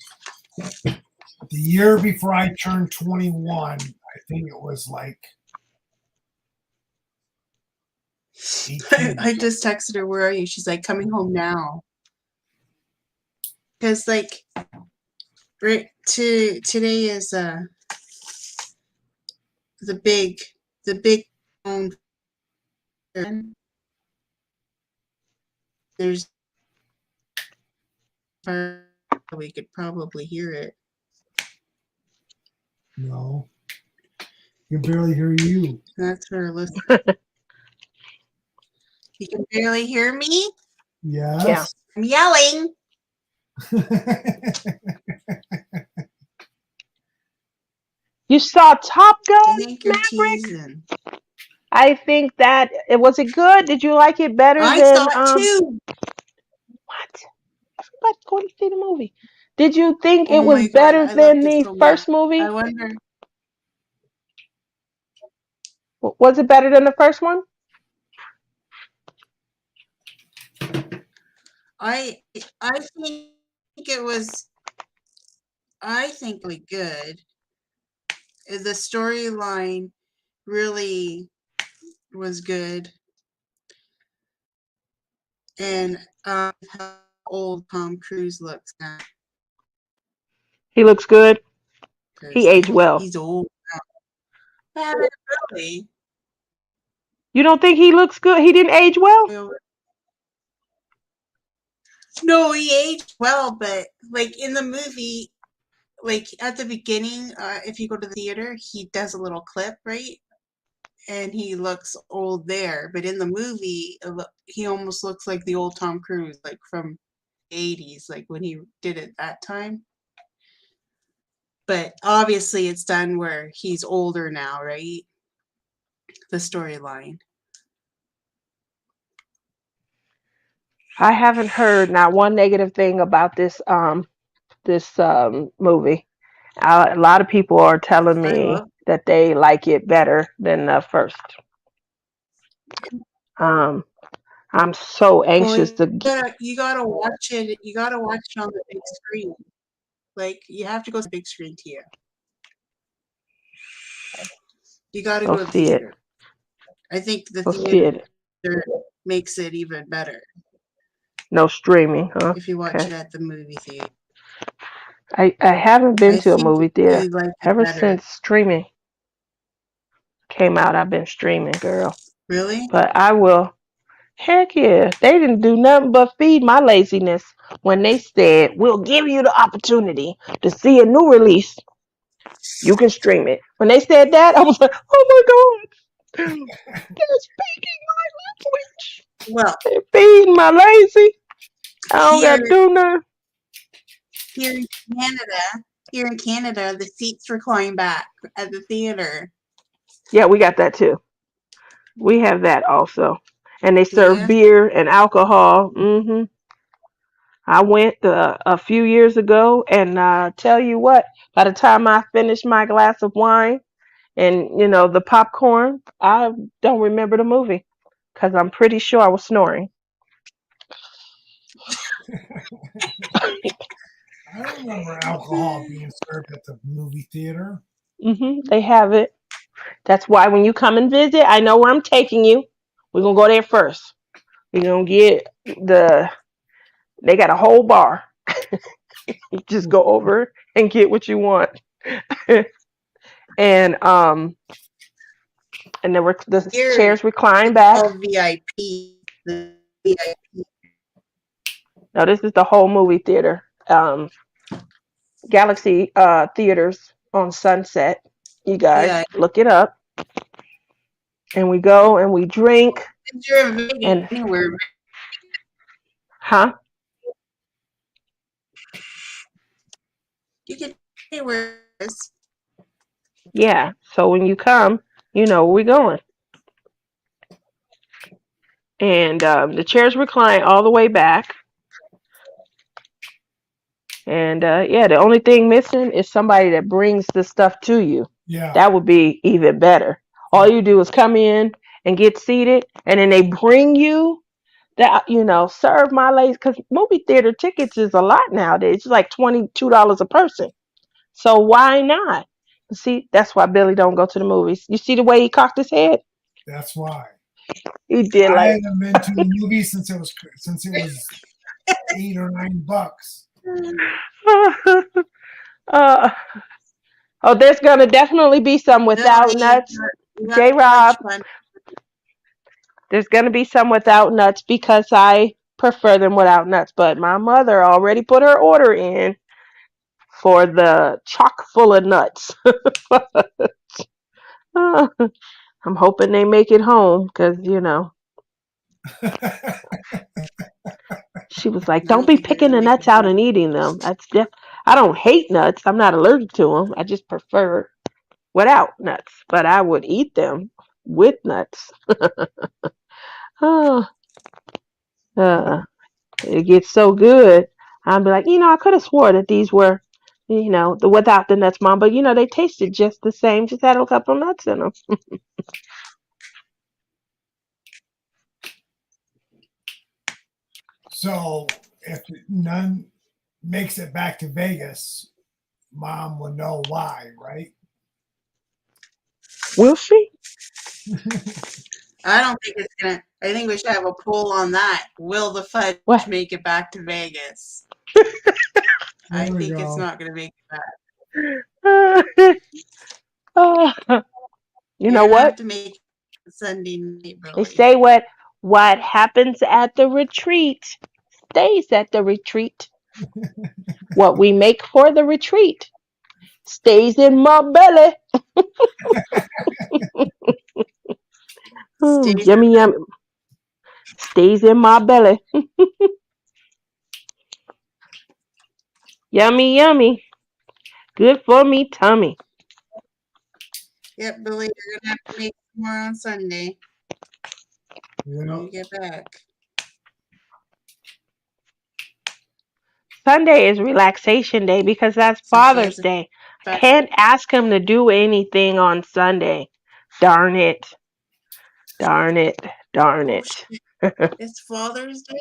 The year before I turned 21, I think it was like 18. I just texted her, "Where are you?" She's like, "Coming home now." Because like, today is the big there's we could probably hear it. No, you can barely hear you. That's her listen. You can barely hear me? Yes. I'm yelling. You saw Top I Gun, think you're Maverick? teasing. I think that it was it good. Did you like it better I than saw it too. what? Everybody's going to see the movie. Did you think it Oh was my god, better I than loved it the so much. first movie? I wonder. Was it better than the first one? I think it was. I think really good. The storyline really was good, and how old Tom Cruise looks now. He looks good. He 'Cause aged well. he's old now. Really? You don't think he looks good? He didn't age well? No, he aged well, but like in the movie, like at the beginning, if you go to the theater, he does a little clip, right? And he looks old there, but in the movie, he almost looks like the old Tom Cruise, like from the 80s, like when he did it that time. But obviously, it's done where he's older now, right? The storyline. I haven't heard not one negative thing about this movie. A lot of people are telling I me love. that they like it better than the first. Um, I'm so Well, anxious to you gotta watch it. You gotta watch it on the big screen. Like you have to go to the big screen, Tia. You gotta go go to the see it. theater. I think the Go see it. theater makes it even better No streaming, huh? if you watch Okay. it at the movie theater. I haven't been I to a think movie theater you like it ever better. since streaming came out. I've been streaming, girl. Really? But I will. Heck yeah. They didn't do nothing but feed my laziness when they said, we'll give you the opportunity to see a new release. You can stream it. When they said that, I was like, oh my God. They're speaking my language. Well, They're feeding my lazy. I don't got here to do nothing. here in Canada, the seats recline back at the theater. Yeah, we got that too. We have that also. And they Do serve you? beer and alcohol. I went a few years ago, and tell you what, by the time I finished my glass of wine and the popcorn, I don't remember the movie because I'm pretty sure I was snoring. I don't remember alcohol being served at the movie theater. They have it. That's why when you come and visit, I know where I'm taking you. We're gonna go there first. We're gonna get they got a whole bar. You just go over and get what you want. and and the Here chairs recline it's back. called VIP. The VIP. Now this is the whole movie theater. Galaxy Theaters on Sunset. You guys Yeah. look it up. And we go and we drink You're invited and anywhere. huh? You can anywhere. Yeah. So when you come, you know where we're going. And the chairs recline all the way back. And yeah, the only thing missing is somebody that brings the stuff to you. Yeah. That would be even better. All you do is come in and get seated, and then they bring you that, serve my ladies, because movie theater tickets is a lot nowadays. It's like $22 a person. So why not? See, that's why Billy don't go to the movies. You see the way he cocked his head? That's why. He did I like. haven't been to the movie since it was $8 or $9. uh, oh, there's gonna definitely be some without Billy, nuts. you got J too much Rob, fun. there's gonna be some without nuts because I prefer them without nuts. But my mother already put her order in for the chock full of nuts. I'm hoping they make it home because she was like, I "Don't don't be think they're picking gonna the make nuts it out home. and eating them." I don't hate nuts. I'm not allergic to them. I just prefer without nuts. But I would eat them with nuts. Oh, it gets so good. I'd be like, I could have swore that these were, the without the nuts, Mom. But they tasted just the same. Just had a couple of nuts in them. So if none makes it back to Vegas, Mom will know why, right? Will she? I don't think it's gonna. I think we should have a poll on that. Will the fudge What? make it back to Vegas? I There we think it's go. not gonna make it back. Oh, you You're know gonna have what? to make it Sunday night, They Billy. say what happens at the retreat stays at the retreat. What we make for the retreat stays in my belly. Oh, Stays yummy, yummy. Stays in my belly. Yummy, yummy. Good for me, tummy. Yep, Billy, you're gonna have to make more on Sunday when Yeah. you get back. Sunday is relaxation day because that's So she has Father's to Day. I back. can't ask him to do anything on Sunday. Darn it. Darn it. Darn Oh it. shit! It's Father's Day.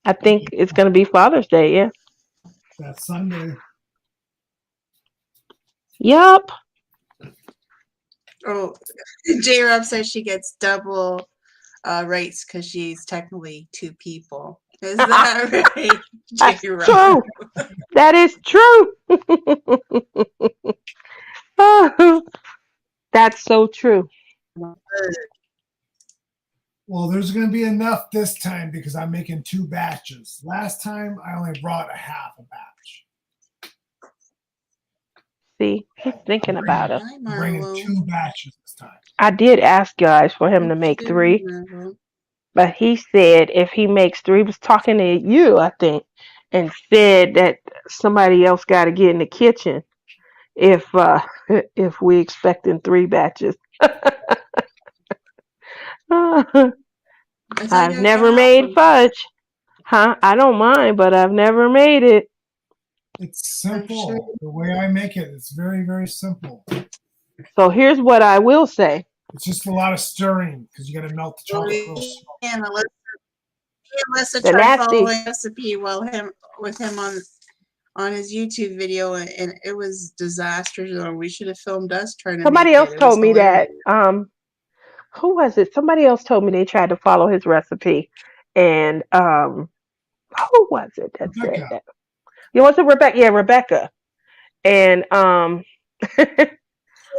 I think it's going to be Father's Day, yeah. That's Sunday. Yup. Oh, J. Rob says she gets double rights because she's technically two people. Is that right, J. That's Rob? true. That is true. That's so true. Well, there's going to be enough this time because I'm making 2 batches. Last time I only brought a half a batch. See, he's thinking about us. Hi, I'm bringing Marlo. 2 batches this time. I did ask guys for him to What you make doing, 3, Marlo? but he said if he makes 3, he was talking to you, I think, and said that somebody else got to get in the kitchen if if we expecting 3 batches. I thought you I've guys got never half made of fudge. Huh? I don't mind, but I've never made it. It's I'm sure. simple. The way I make it, it's very, very simple. So here's what I will say. It's just a lot of stirring because you got to melt the chocolate real slow. And Alyssa The tried following nasty. recipe with him on his YouTube video, and it was disastrous. We should have filmed us trying to Somebody make it. else It was told me hilarious. that. Who was it? Somebody else told me they tried to follow his recipe, and who was it that said Rebecca, that? It was it Rebecca? Yeah, Rebecca. And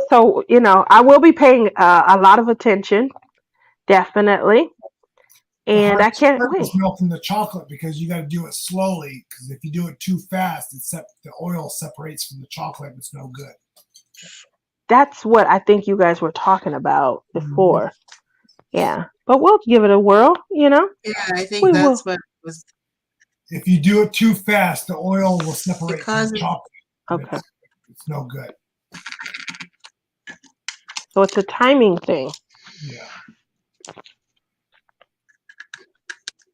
so I will be paying a lot of attention, definitely, the and I hardest can't part is wait. melting the chocolate because you got to do it slowly. Because if you do it too fast, the oil separates from the chocolate. It's no good. That's what I think you guys were talking about Mm-hmm. before. Yeah, but we'll give it a whirl. Yeah, I think We that's will. what it was. If you do it too fast, the oil will separate from Because the chocolate. Okay, It's no good. so it's a timing thing. Yeah.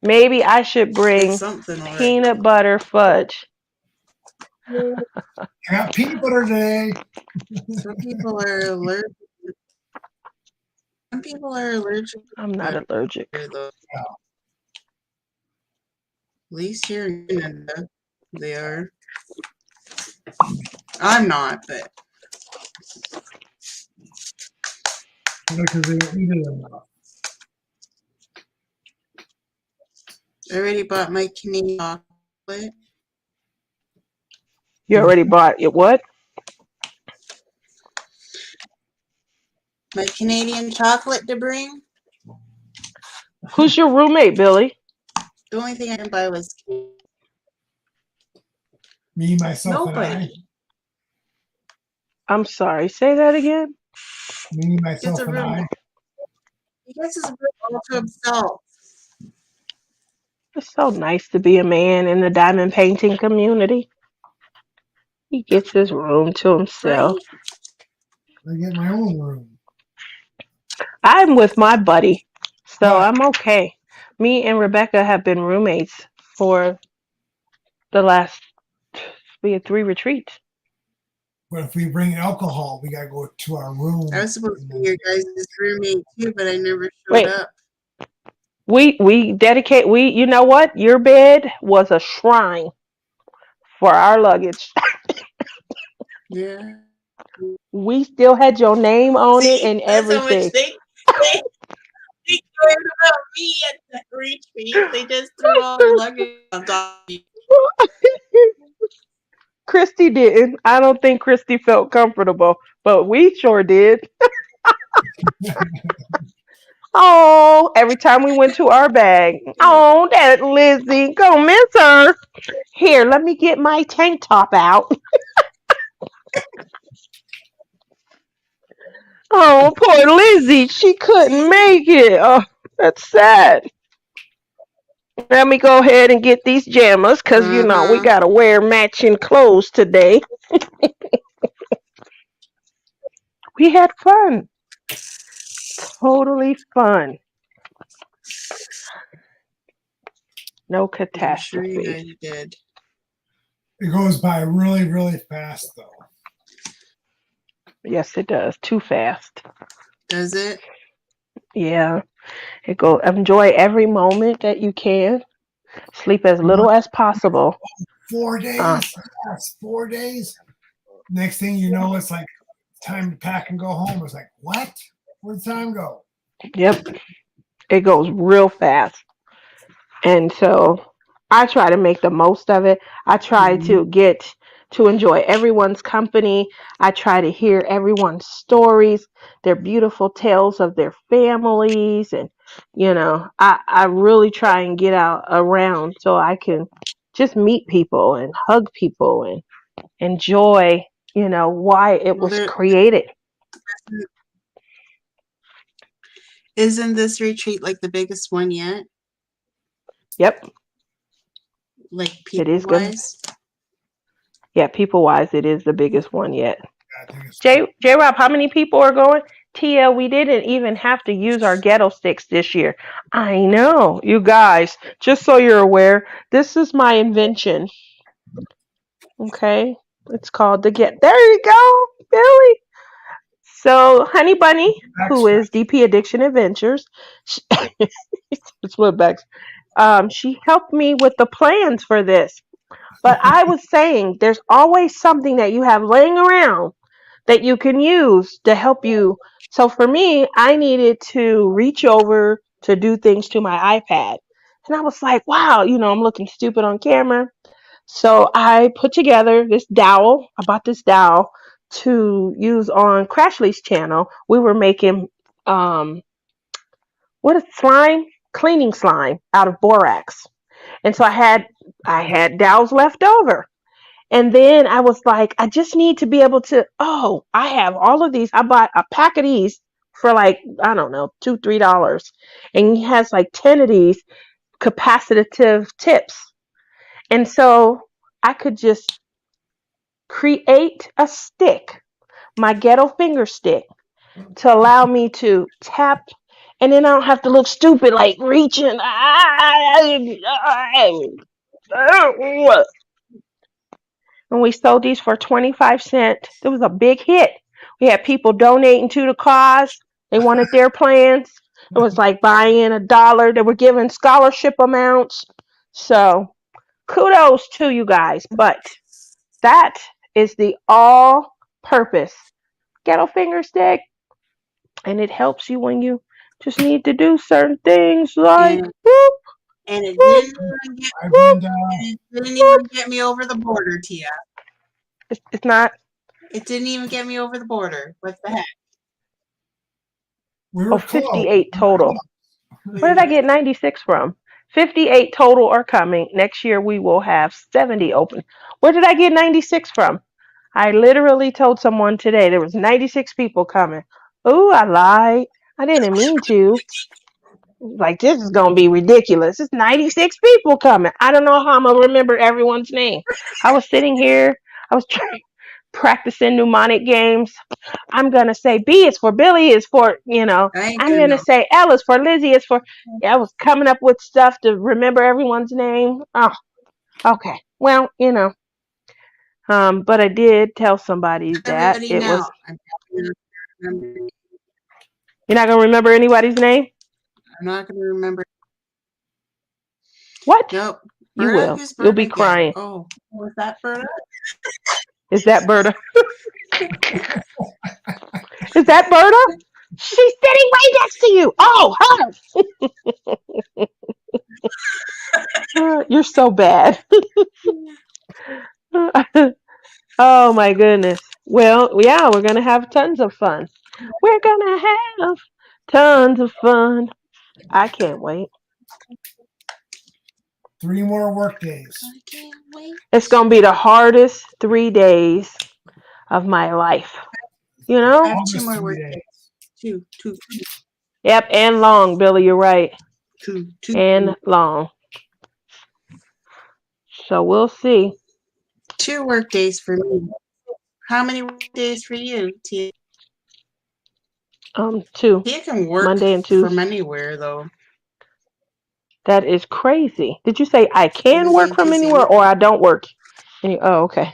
Maybe I should it's bring something already. peanut butter fudge. I got peanut butter today. Some people are allergic. Some people are allergic I'm not to allergic. butter, though. Yeah. least here in Canada, they are. I'm not, but Because they don't eat it enough. I already bought my Canadian chocolate. You already bought it? What? My Canadian chocolate to bring. Who's your roommate, Billy? The only thing I didn't buy was Me, myself, and I. nobody. I'm sorry. Say that again. Me, It's myself, a and room. I. He gets his room all to himself. It's so nice to be a man in the diamond painting community. He gets his room to himself. Right? I get my own room. I'm with my buddy, so But I'm okay. Me and Rebecca have been roommates for the last we had 3 retreats. if we bring alcohol, we gotta go to our room. I was supposed to be your guys' roommate too, but I never showed Wait, up. we dedicate you know what? Your bed was a shrine for our luggage. Yeah. We still had your name on it See, and that's how much everything. they cared about me at the retreat. They just threw all their luggage on top of me. Christy didn't. I don't think Christy felt comfortable, but we sure did. Oh, every time we went to our bag. Oh, that Lizzie, gonna miss her. Here, let me get my tank top out. Oh, poor Lizzie, she couldn't make it. Oh, that's sad. Let me go ahead and get these jammers, cause we Uh-huh. gotta wear matching clothes today. We had fun, totally fun. No I'm sure you catastrophes. guys did. It goes by really, really fast, though. Yes, it does. Too fast. Does it? Yeah. It go enjoy every moment that you can. Sleep as You know, little as possible. 4 Uh, days. Yes, 4 days. Next thing you know, it's like time to pack and go home. It's like, what? Where'd time go? yep. It goes real fast. And so I try to make the most of it. I try to get to enjoy everyone's company. I try to hear everyone's stories, their beautiful tales of their families. And, I really try and get out around so I can just meet people and hug people and enjoy, why it Well, was created. isn't this retreat like the biggest one yet? Yep. Like It is good. people-wise? Yeah, people wise, it is the biggest one yet. I think it's J Rob, how many people are going? Tia, we didn't even have to use our ghetto sticks this year. I know, you guys. Just so you're aware, this is my invention. Okay, it's called the get. There you go, Billy. So, Honey Bunny, who extra. is DP Addiction Adventures, it's what Bex. She helped me with the plans for this. But I was saying, there's always something that you have laying around that you can use to help you. So for me, I needed to reach over to do things to my iPad. And I was like, wow, I'm looking stupid on camera. So I put together this dowel. I bought this dowel to use on Crashly's channel. We were making what is slime? Cleaning slime out of borax. And so I had dowels left over. And then I was like, I just need to be able to, I have all of these. I bought a pack of these for like, I don't know, $2, $3. And he has like 10 of these capacitive tips. And so I could just create a stick, my ghetto finger stick, to allow me to tap. And then I don't have to look stupid like reaching. And we sold these for 25 cents. It was a big hit. We had people donating to the cause. They wanted their plans. It was like buying $1. They were giving scholarship amounts. So Kudos to you guys. But that is the all-purpose ghetto finger stick, and it helps you when you just need to do certain things like And whoop, and it whoop, Hi, whoop, Brenda. didn't whoop. even get me over the border, Tia. It's not. It didn't even get me over the border. What the heck? We Oh, were close. 58 total. Where did I get 96 from? 58 total are coming. Next year we will have 70 open. Where did I get 96 from? I literally told someone today there was 96 people coming. Ooh, I lied. I didn't mean to. Like, this is going to be ridiculous. It's 96 people coming. I don't know how I'm going to remember everyone's name. I was sitting here. I was practicing mnemonic games. I'm going to say B is for Billy, is for, I ain't I'm good going to enough. say L is for Lizzie, is for, I was coming up with stuff to remember everyone's name. Oh, okay. Well, but I did tell somebody that Everybody it now. was, I'm not gonna remember. you're not going to remember anybody's name? I'm not gonna remember. What? Nope. You Berta? will. Who's You'll Berta be again? crying. Oh, was that Berta? Is that Berta? Is that Berta? She's sitting right next to you. Oh, her. You're so bad. Oh my goodness. Well, yeah, we're gonna have tons of fun. We're gonna have tons of fun. I can't wait. 3 more work days. I can't wait. It's gonna be the hardest 3 days of my life. You I know? have 2 Almost more 3 work days. days. Two. Yep, and long, Billy, you're right. Two. And long. So we'll see. 2 work days for me. How many work days for you, Tia? 2. Tia can work Monday and from Tuesday. anywhere, though. That is crazy. Did you say I can Monday work and from Tuesday. anywhere or I don't work? Oh, okay.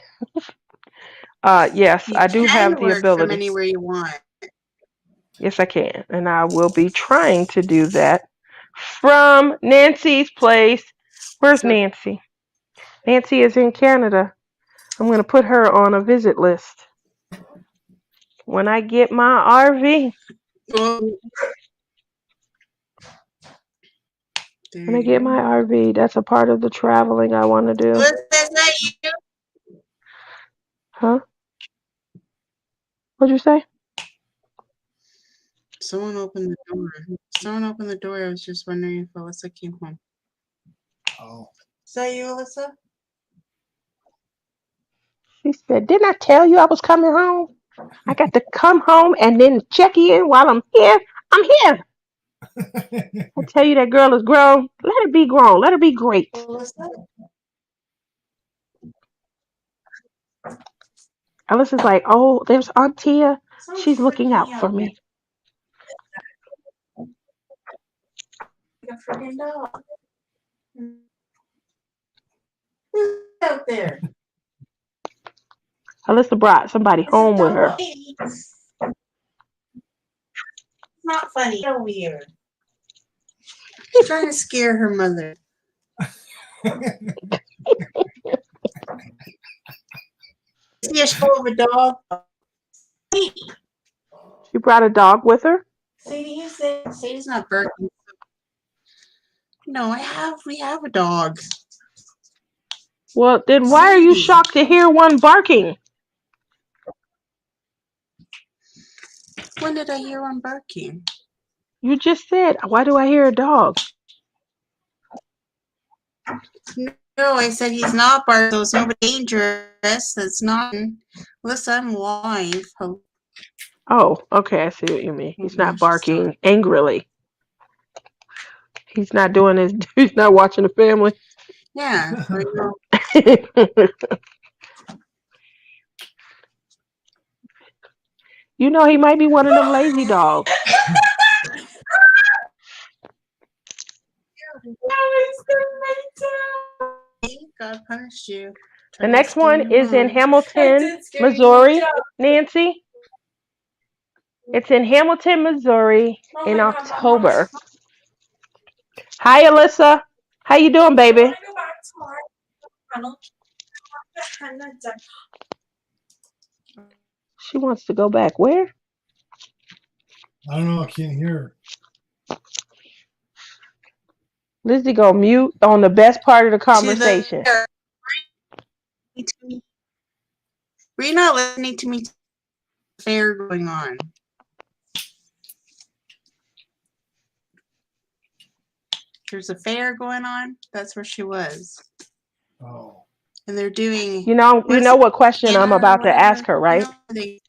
Yes, You I do have can the work from ability. anywhere you want. Yes, I can. And I will be trying to do that from Nancy's place. Where's So Nancy? Nancy is in Canada. I'm going to put her on a visit list. When I get my RV, well, when I get my RV, that's a part of the traveling I want to do. Is that you? Huh? What'd you say? Someone opened the door. I was just wondering if Alyssa came home. Oh. Is that you, Alyssa? She said, didn't I tell you I was coming home? I got to come home and then check in while I'm here. I'm here. I tell you that girl is grown. Let her be grown. Let her be great. Alyssa? Alyssa's like, oh, there's Aunt Tia. Someone's She's looking freaking out me for out, man. me. Like a freaking dog. Who's out there? Alyssa brought somebody It's a home with her. dog. It's not funny. Get over here. She's trying to scare her mother. See a show of a dog? She brought a dog with her. Sadie, you say Sadie's not barking. No, we have a dog. Well, then why are you Sadie. shocked to hear one barking? When did I hear one barking? You just said, why do I hear a dog? No, I said he's not barking. So it's nobody dangerous. That's not. Listen, I'm live. Oh, okay, I see what you mean. He's Now not she's barking talking. angrily. He's not doing his, he's not watching the family. Yeah. So, You know, he might be one of them lazy dogs. God punished you. The next one is in Hamilton, Missouri, Nancy. It's in Hamilton, Missouri in October. Hi, Alyssa. How you doing, baby? She wants to go back. Where? I don't know. I can't hear Lizzie go mute on the best part of the To the conversation. were you not listening to me? Fair going on. There's a fair going on. That's where she was, her. Oh. and they're doing. You know what question I'm Anna or about to whatever. ask her, right? They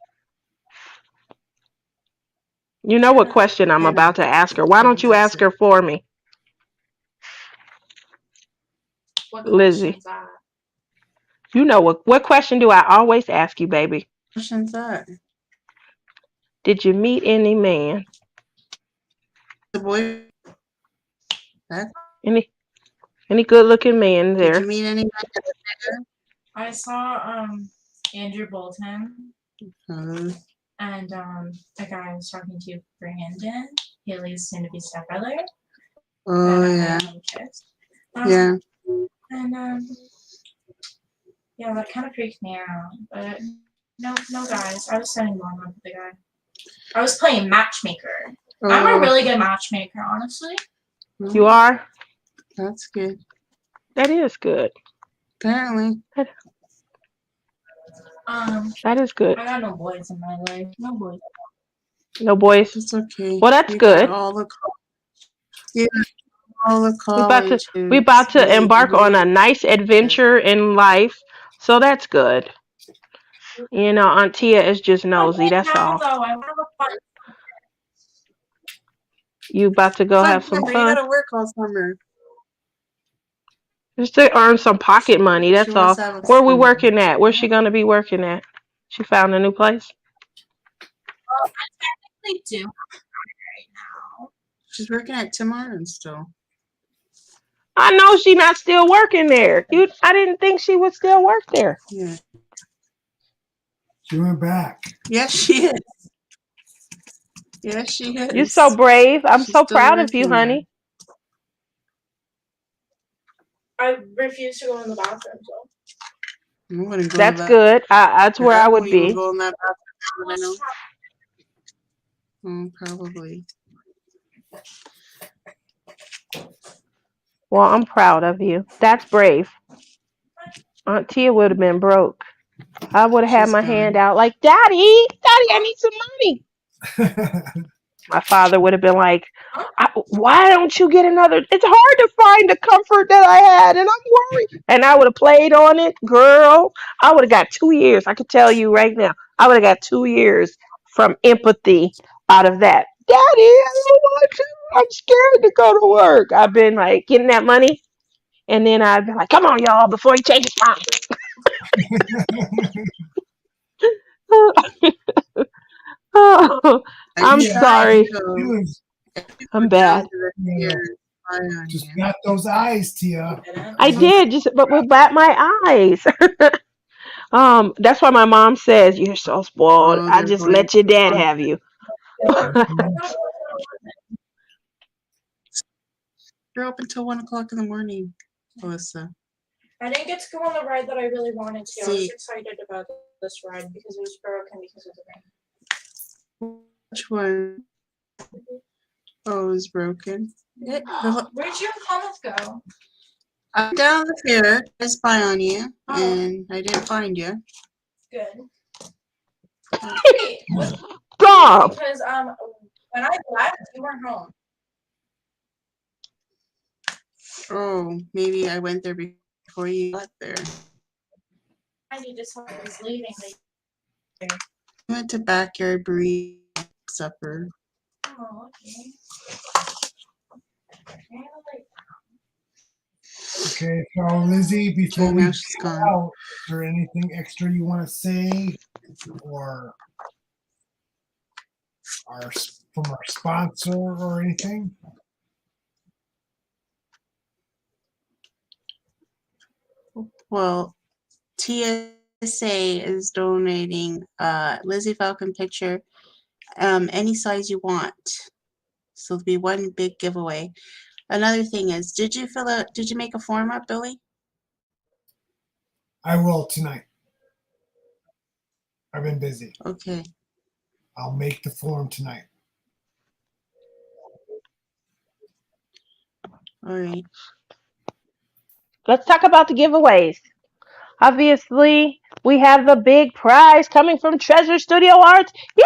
You know what question I'm Anna. about to ask her. Why don't you That's ask her for me? What Lizzie. question's that? You know what question do I always ask you, baby? question's that? Did you meet any man? The boy. That. Any good looking man Did you there? meet anyone? I saw Andrew Bolton Uh, and a guy I was talking to, Brandon, Haley's soon to be stepbrother. oh that yeah. kissed. Yeah. And yeah, that kind of freaked me out. But no guys. I was spending more time with the guy. I was playing matchmaker. I'm a really good matchmaker, honestly. You are? That's good. That is good. Apparently. That is good. I got no boys in my life. No boys. No boys. It's okay. Well, that's You good. got all the yeah, all the We about to college. embark on a nice adventure in life, so that's good. You know, Aunt Tia is just nosy. That's all. Though, I want to have fun. You about to go have some You fun? gotta work all summer. Just to earn some pocket money. She That's all. wants to have a Where we fun. working at? Where's she gonna be working at? She found a new place. Well, I technically do right now. She's working at Tim Hortons still. I know she not still working there. I didn't think she would still work there. Yeah. She went back. Yes, she is. Yes, she is. You're so brave. I'm She's so still proud of you, working there. honey. I refuse to go in the bathroom, so. I'm gonna go That's to that. good. That's where I would won't even be. go in that bathroom, I know. Probably. Well, I'm proud of you. That's brave. Aunt Tia would have been broke. I would have had She's my gone. hand out like, Daddy, I need some money. My father would have been like, why don't you get another? It's hard to find the comfort that I had, and I'm worried. And I would have played on it, girl. I would have got 2 years. I could tell you right now. I would have got 2 years from empathy out of that. Daddy, I don't want to. I'm scared to go to work. I've been like getting that money, and then I'd be like, come on, y'all, before he changes mind. Oh, I'm Yeah, sorry. so I'm bad. Just got those eyes, Tia. I did, just but without my eyes. That's why my mom says you're so spoiled. Oh, I they're just going let your dad have you. You're up until 1 o'clock in the morning, Alyssa. I didn't get to go on the ride that I really wanted to. I was See. excited about this ride because it was broken because of the rain. Which one? Oh, it was broken. Where'd your comments go? I'm down the fair. I spy on you, and I didn't find you. Good. Stop. Because when I left, you weren't home. Oh, maybe I went there before you got there. I need to tell I was leaving. I went to backyard burrito supper. Oh, okay. Okay, so Lizzie, before Okay, we now get she's gone. out, is there anything extra you want to say, or from our sponsor or anything? Well, TSA is donating Lizzy Falcon picture, any size you want. So there'll be one big giveaway. Another thing is, did you make a form up, Billy? I will tonight. I've been busy. Okay. I'll make the form tonight. All right. Let's talk about the giveaways. Obviously, we have the big prize coming from Treasure Studio Arts. Yay!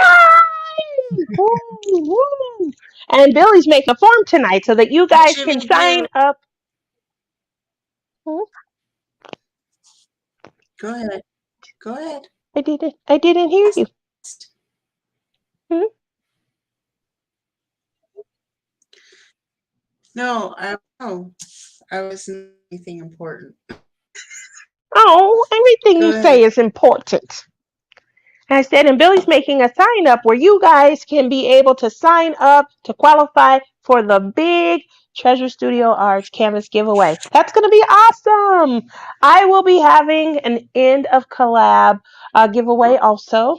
Woo, woo. And Billy's making a form tonight so that you What guys should can we sign do? up. Hmm? Go ahead. Go ahead. I didn't hear you. Hmm? No, I wasn't anything important. Oh, everything Go you say ahead. is important. I said, and Billy's making a sign up where you guys can be able to sign up to qualify for the big Treasure Studio Arts Canvas giveaway. That's going to be awesome. I will be having an end of collab giveaway also.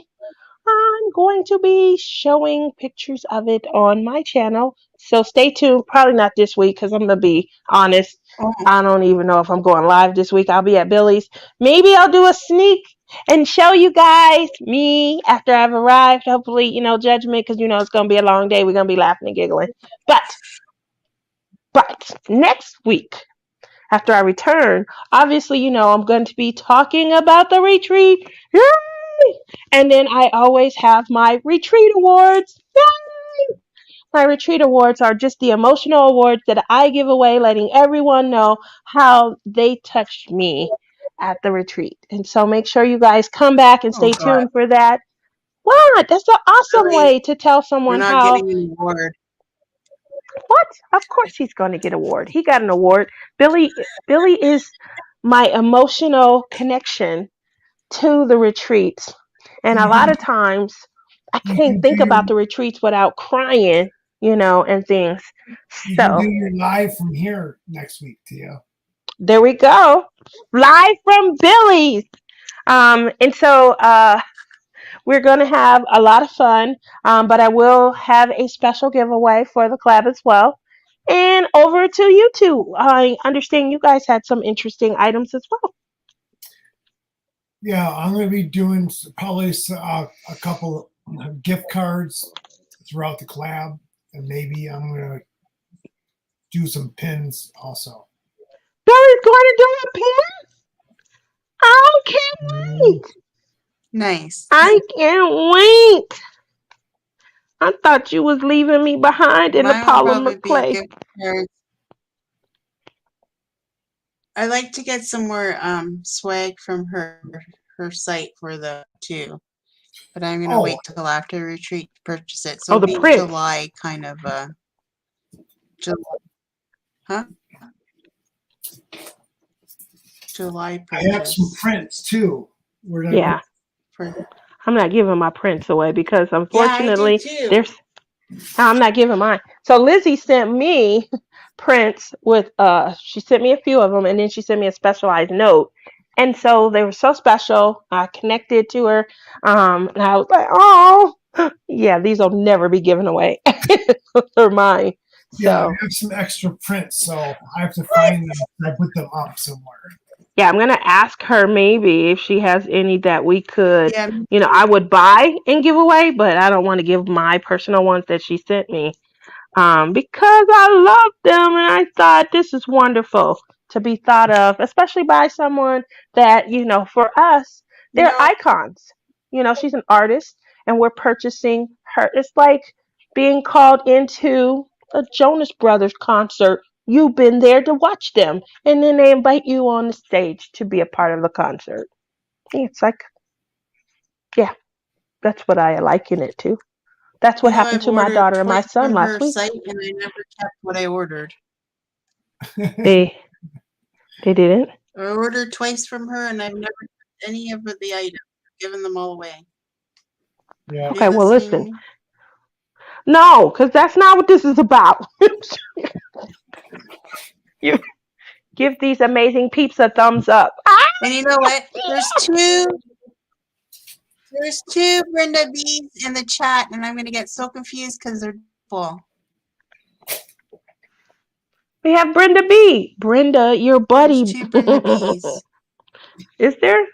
I'm going to be showing pictures of it on my channel. So stay tuned. Probably not this week because I'm going to be honest. Oh, I don't even know if I'm going live this week. I'll be at Billy's. Maybe I'll do a sneak and show you guys me after I've arrived. Hopefully, judge me because, it's going to be a long day. We're going to be laughing and giggling. But next week, after I return, obviously, I'm going to be talking about the retreat. Yay! And then I always have my retreat awards. Yay! My retreat awards are just the emotional awards that I give away, letting everyone know how they touched me at the retreat. And so make sure you guys come back and oh stay God. tuned for that. What? That's an awesome Really? way to tell You're someone not how. getting an award. What? Of course he's going to get an award. He got an award. Billy is my emotional connection to the retreats. And a lot You of times I you can't can do think your about the retreats without crying, and things. you can So do your live from here next week, Tia. there we go. Live from Billy's. And so we're going to have a lot of fun, but I will have a special giveaway for the collab as well. And over to you two. I understand you guys had some interesting items as well. Yeah, I'm going to be doing probably a couple of gift cards throughout the collab, and maybe I'm going to do some pins also. Billy's going to do a pin? I can't wait. Nice. I can't wait. I thought you was leaving me behind in the Mine will polymer probably be clay. gift cards. I like to get some more swag from her site for the too. But I'm gonna Oh, wait till after the retreat to purchase it. So Oh, it'll the be prints. July kind of July, huh? July I have some purchase. prints too. We're gonna Yeah. For, I'm not giving my prints away because yeah, I do unfortunately too. I'm not giving mine. So Lizzie sent me prints with she sent me a few of them and then she sent me a specialized note. And so they were so special. I connected to her. And I was like, oh yeah, these will never be given away. They're mine. Yeah, I So have some extra prints, so I have to find them. I put them up somewhere. yeah, I'm gonna ask her maybe if she has any that we could, Yeah, I would buy and give away, but I don't want to give my personal ones that she sent me. Because I love them and I thought this is wonderful to be thought of, especially by someone that, for us, you they're know, icons. She's an artist and we're purchasing her. It's like being called into a Jonas Brothers concert. You've been there to watch them, and then they invite you on the stage to be a part of the concert. It's like, yeah, that's what I liken it to. That's what happened I've to my ordered daughter and my twice son from last her week. site and I never kept what I ordered. They they didn't. I ordered twice from her and I've never kept any of the items. I've given them all away. Yeah. Are Okay, you well listening to listen. me? No, because that's not what this is about. You give these amazing peeps a thumbs up. And you know what? There's two Brenda B's in the chat, and I'm gonna get so confused because they're full. We have Brenda B. Brenda, your There's buddy. two Brenda B's. Is there?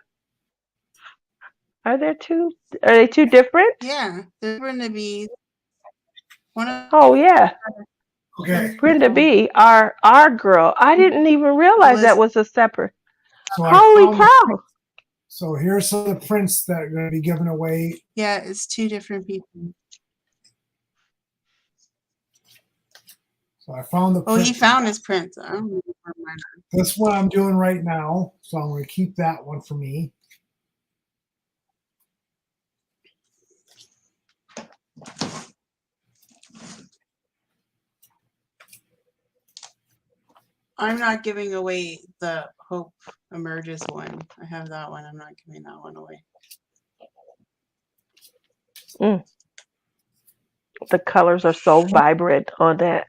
Are there two? Are they two different? Yeah, there's going to be one of Oh yeah, Okay, Brenda B, our girl. I didn't even realize that Liz. was a separate. so I Holy found the cow! so here's some of the prints that are going to be given away. Yeah, it's two different people. So I found the Oh, he print. found his prints. I don't know where mine are. This one I'm doing right now, so I'm going to keep that one for me. I'm not giving away the Hope Emerges one. I have that one. I'm not giving that one away. The colors are so vibrant on that.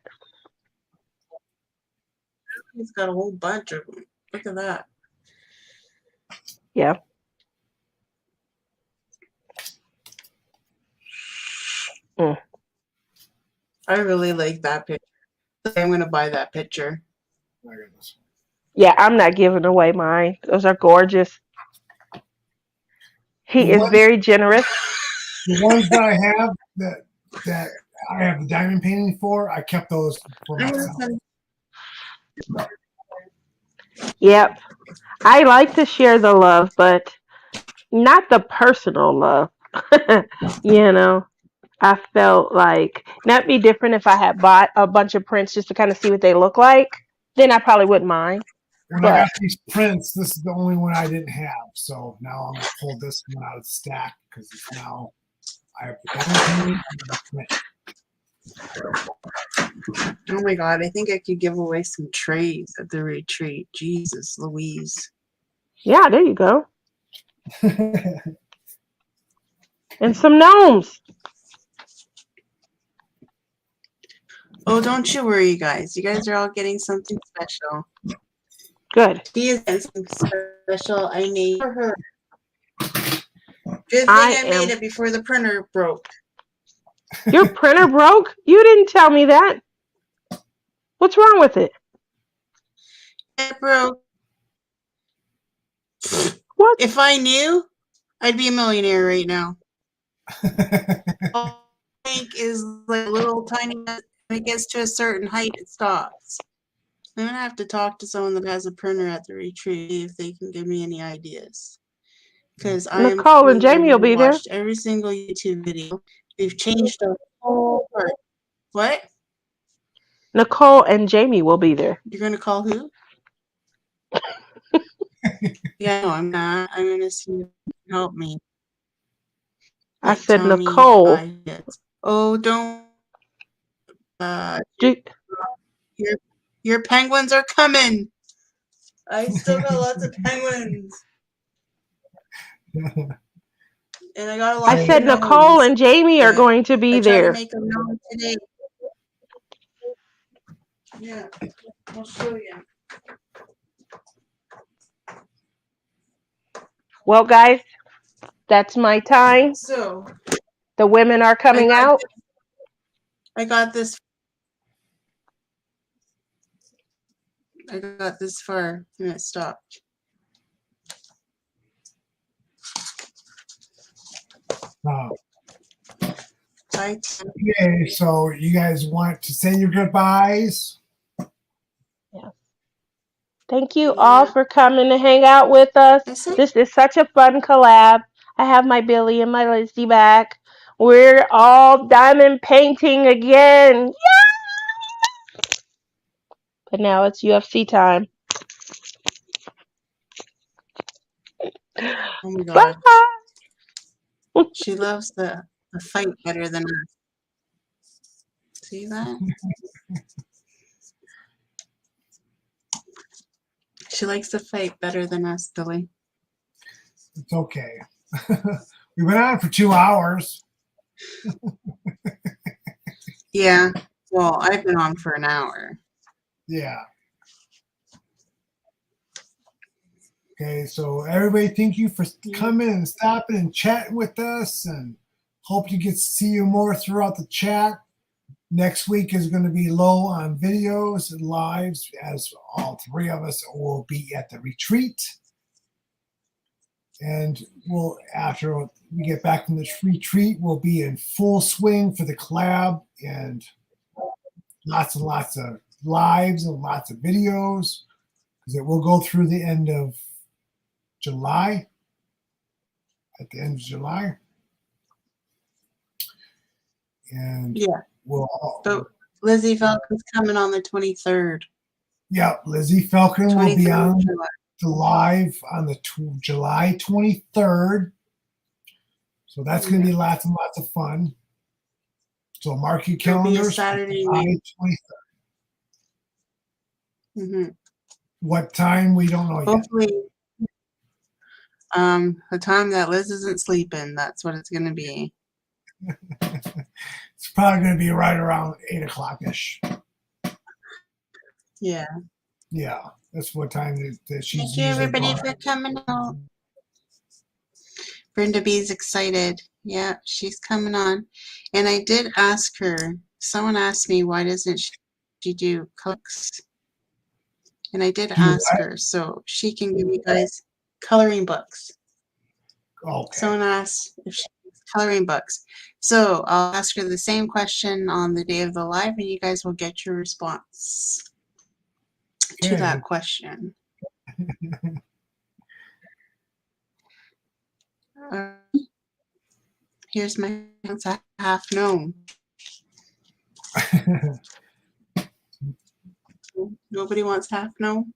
He's got a whole bunch of them. Look at that. Yeah. I really like that picture. I'm going to buy that picture. I got this one. Yeah, I'm not giving away mine. Those are gorgeous. He The is ones- very generous. The ones that I have that I have the diamond painting for, I kept those for myself. Yep. I like to share the love, but not the personal love. You know, I felt like that'd be different if I had bought a bunch of prints just to kind of see what they look like. Then I probably wouldn't mind. When I got these prints, this is the only one I didn't have. So now I'm going to pull this one out of the stack because it's now I have the diamond painting and the print. Oh my God, I think I could give away some trays at the retreat. Jesus Louise. Yeah, there you go. And some gnomes. Oh, don't you worry, guys. You guys are all getting something special. Good. She is getting something special I made for her. Good thing I I made it before the printer broke. Your printer broke? You didn't tell me that. What's wrong with it? It broke. What? If I knew, I'd be a millionaire right now. All ink is like a little tiny. When it gets to a certain height, it stops. I'm gonna have to talk to someone that has a printer at the retreat if they can give me any ideas. Because I am Nicole and Jamie will be there. watched every single YouTube video. We've changed the whole part. What? Nicole and Jamie will be there. You're gonna call who? Yeah, no, I'm not. I'm gonna see if you can help me. I said tell me Nicole. ideas. Oh, don't. Do, Your penguins are coming. I still got lots of penguins. And I got a lot I of said gnomes. Nicole and Jamie are But going to be I tried there. to make them known today. Yeah, I'll show you. Well, guys, that's my time. So The women are coming out. I got this far and it stopped. Okay, so you guys want to say your goodbyes? Yeah. Thank you all for coming to hang out with us. This is such a fun collab. I have my Billy and my Lizzy back. We're all diamond painting again. Yeah! But now it's UFC time. Oh my God. Bye. She loves the fight better than us. See that? She likes to fight better than us, Billy. It's okay. We went on for 2 hours. Yeah. Well, I've been on for an hour. Yeah. Okay, so everybody, thank you for coming and stopping and chatting with us, and hope you get to see you more throughout the chat. Next week is going to be low on videos and lives, as all three of us will be at the retreat. And we'll, after we get back from this retreat, we'll be in full swing for the collab and lots and lots of lives and lots of videos because it will go through the end of July. At the end of July. And Yeah. we'll, So Lizzy Falcon's coming on the 23rd. yeah, Lizzy Falcon will be 23rd on of July. the live on the July 23rd. So that's going to be lots and lots of fun. So mark your It'll be a calendars. Saturday July night. 23rd. Mm-hmm. What time? We don't know yet. Hopefully, the time that Liz isn't sleeping, that's what it's going to be. It's probably going to be right around 8 o'clock-ish. Yeah. Yeah, that's what time that she's Thank you, usually everybody, gone. for coming out. Brenda B's excited. Yeah, she's coming on. And I did ask her, someone asked me, why doesn't she do cooks? And I did Do ask what? her, so she can give you guys coloring books. Okay. Someone asked if she does coloring books. So I'll ask her the same question on the day of the live, and you guys will get your response to that question. Here's my half gnome. Nobody wants half gnome.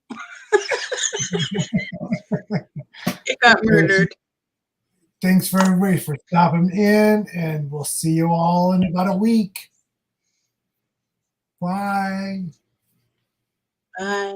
It got murdered. Thanks for everybody for stopping in, and we'll see you all in about a week. Bye. Bye.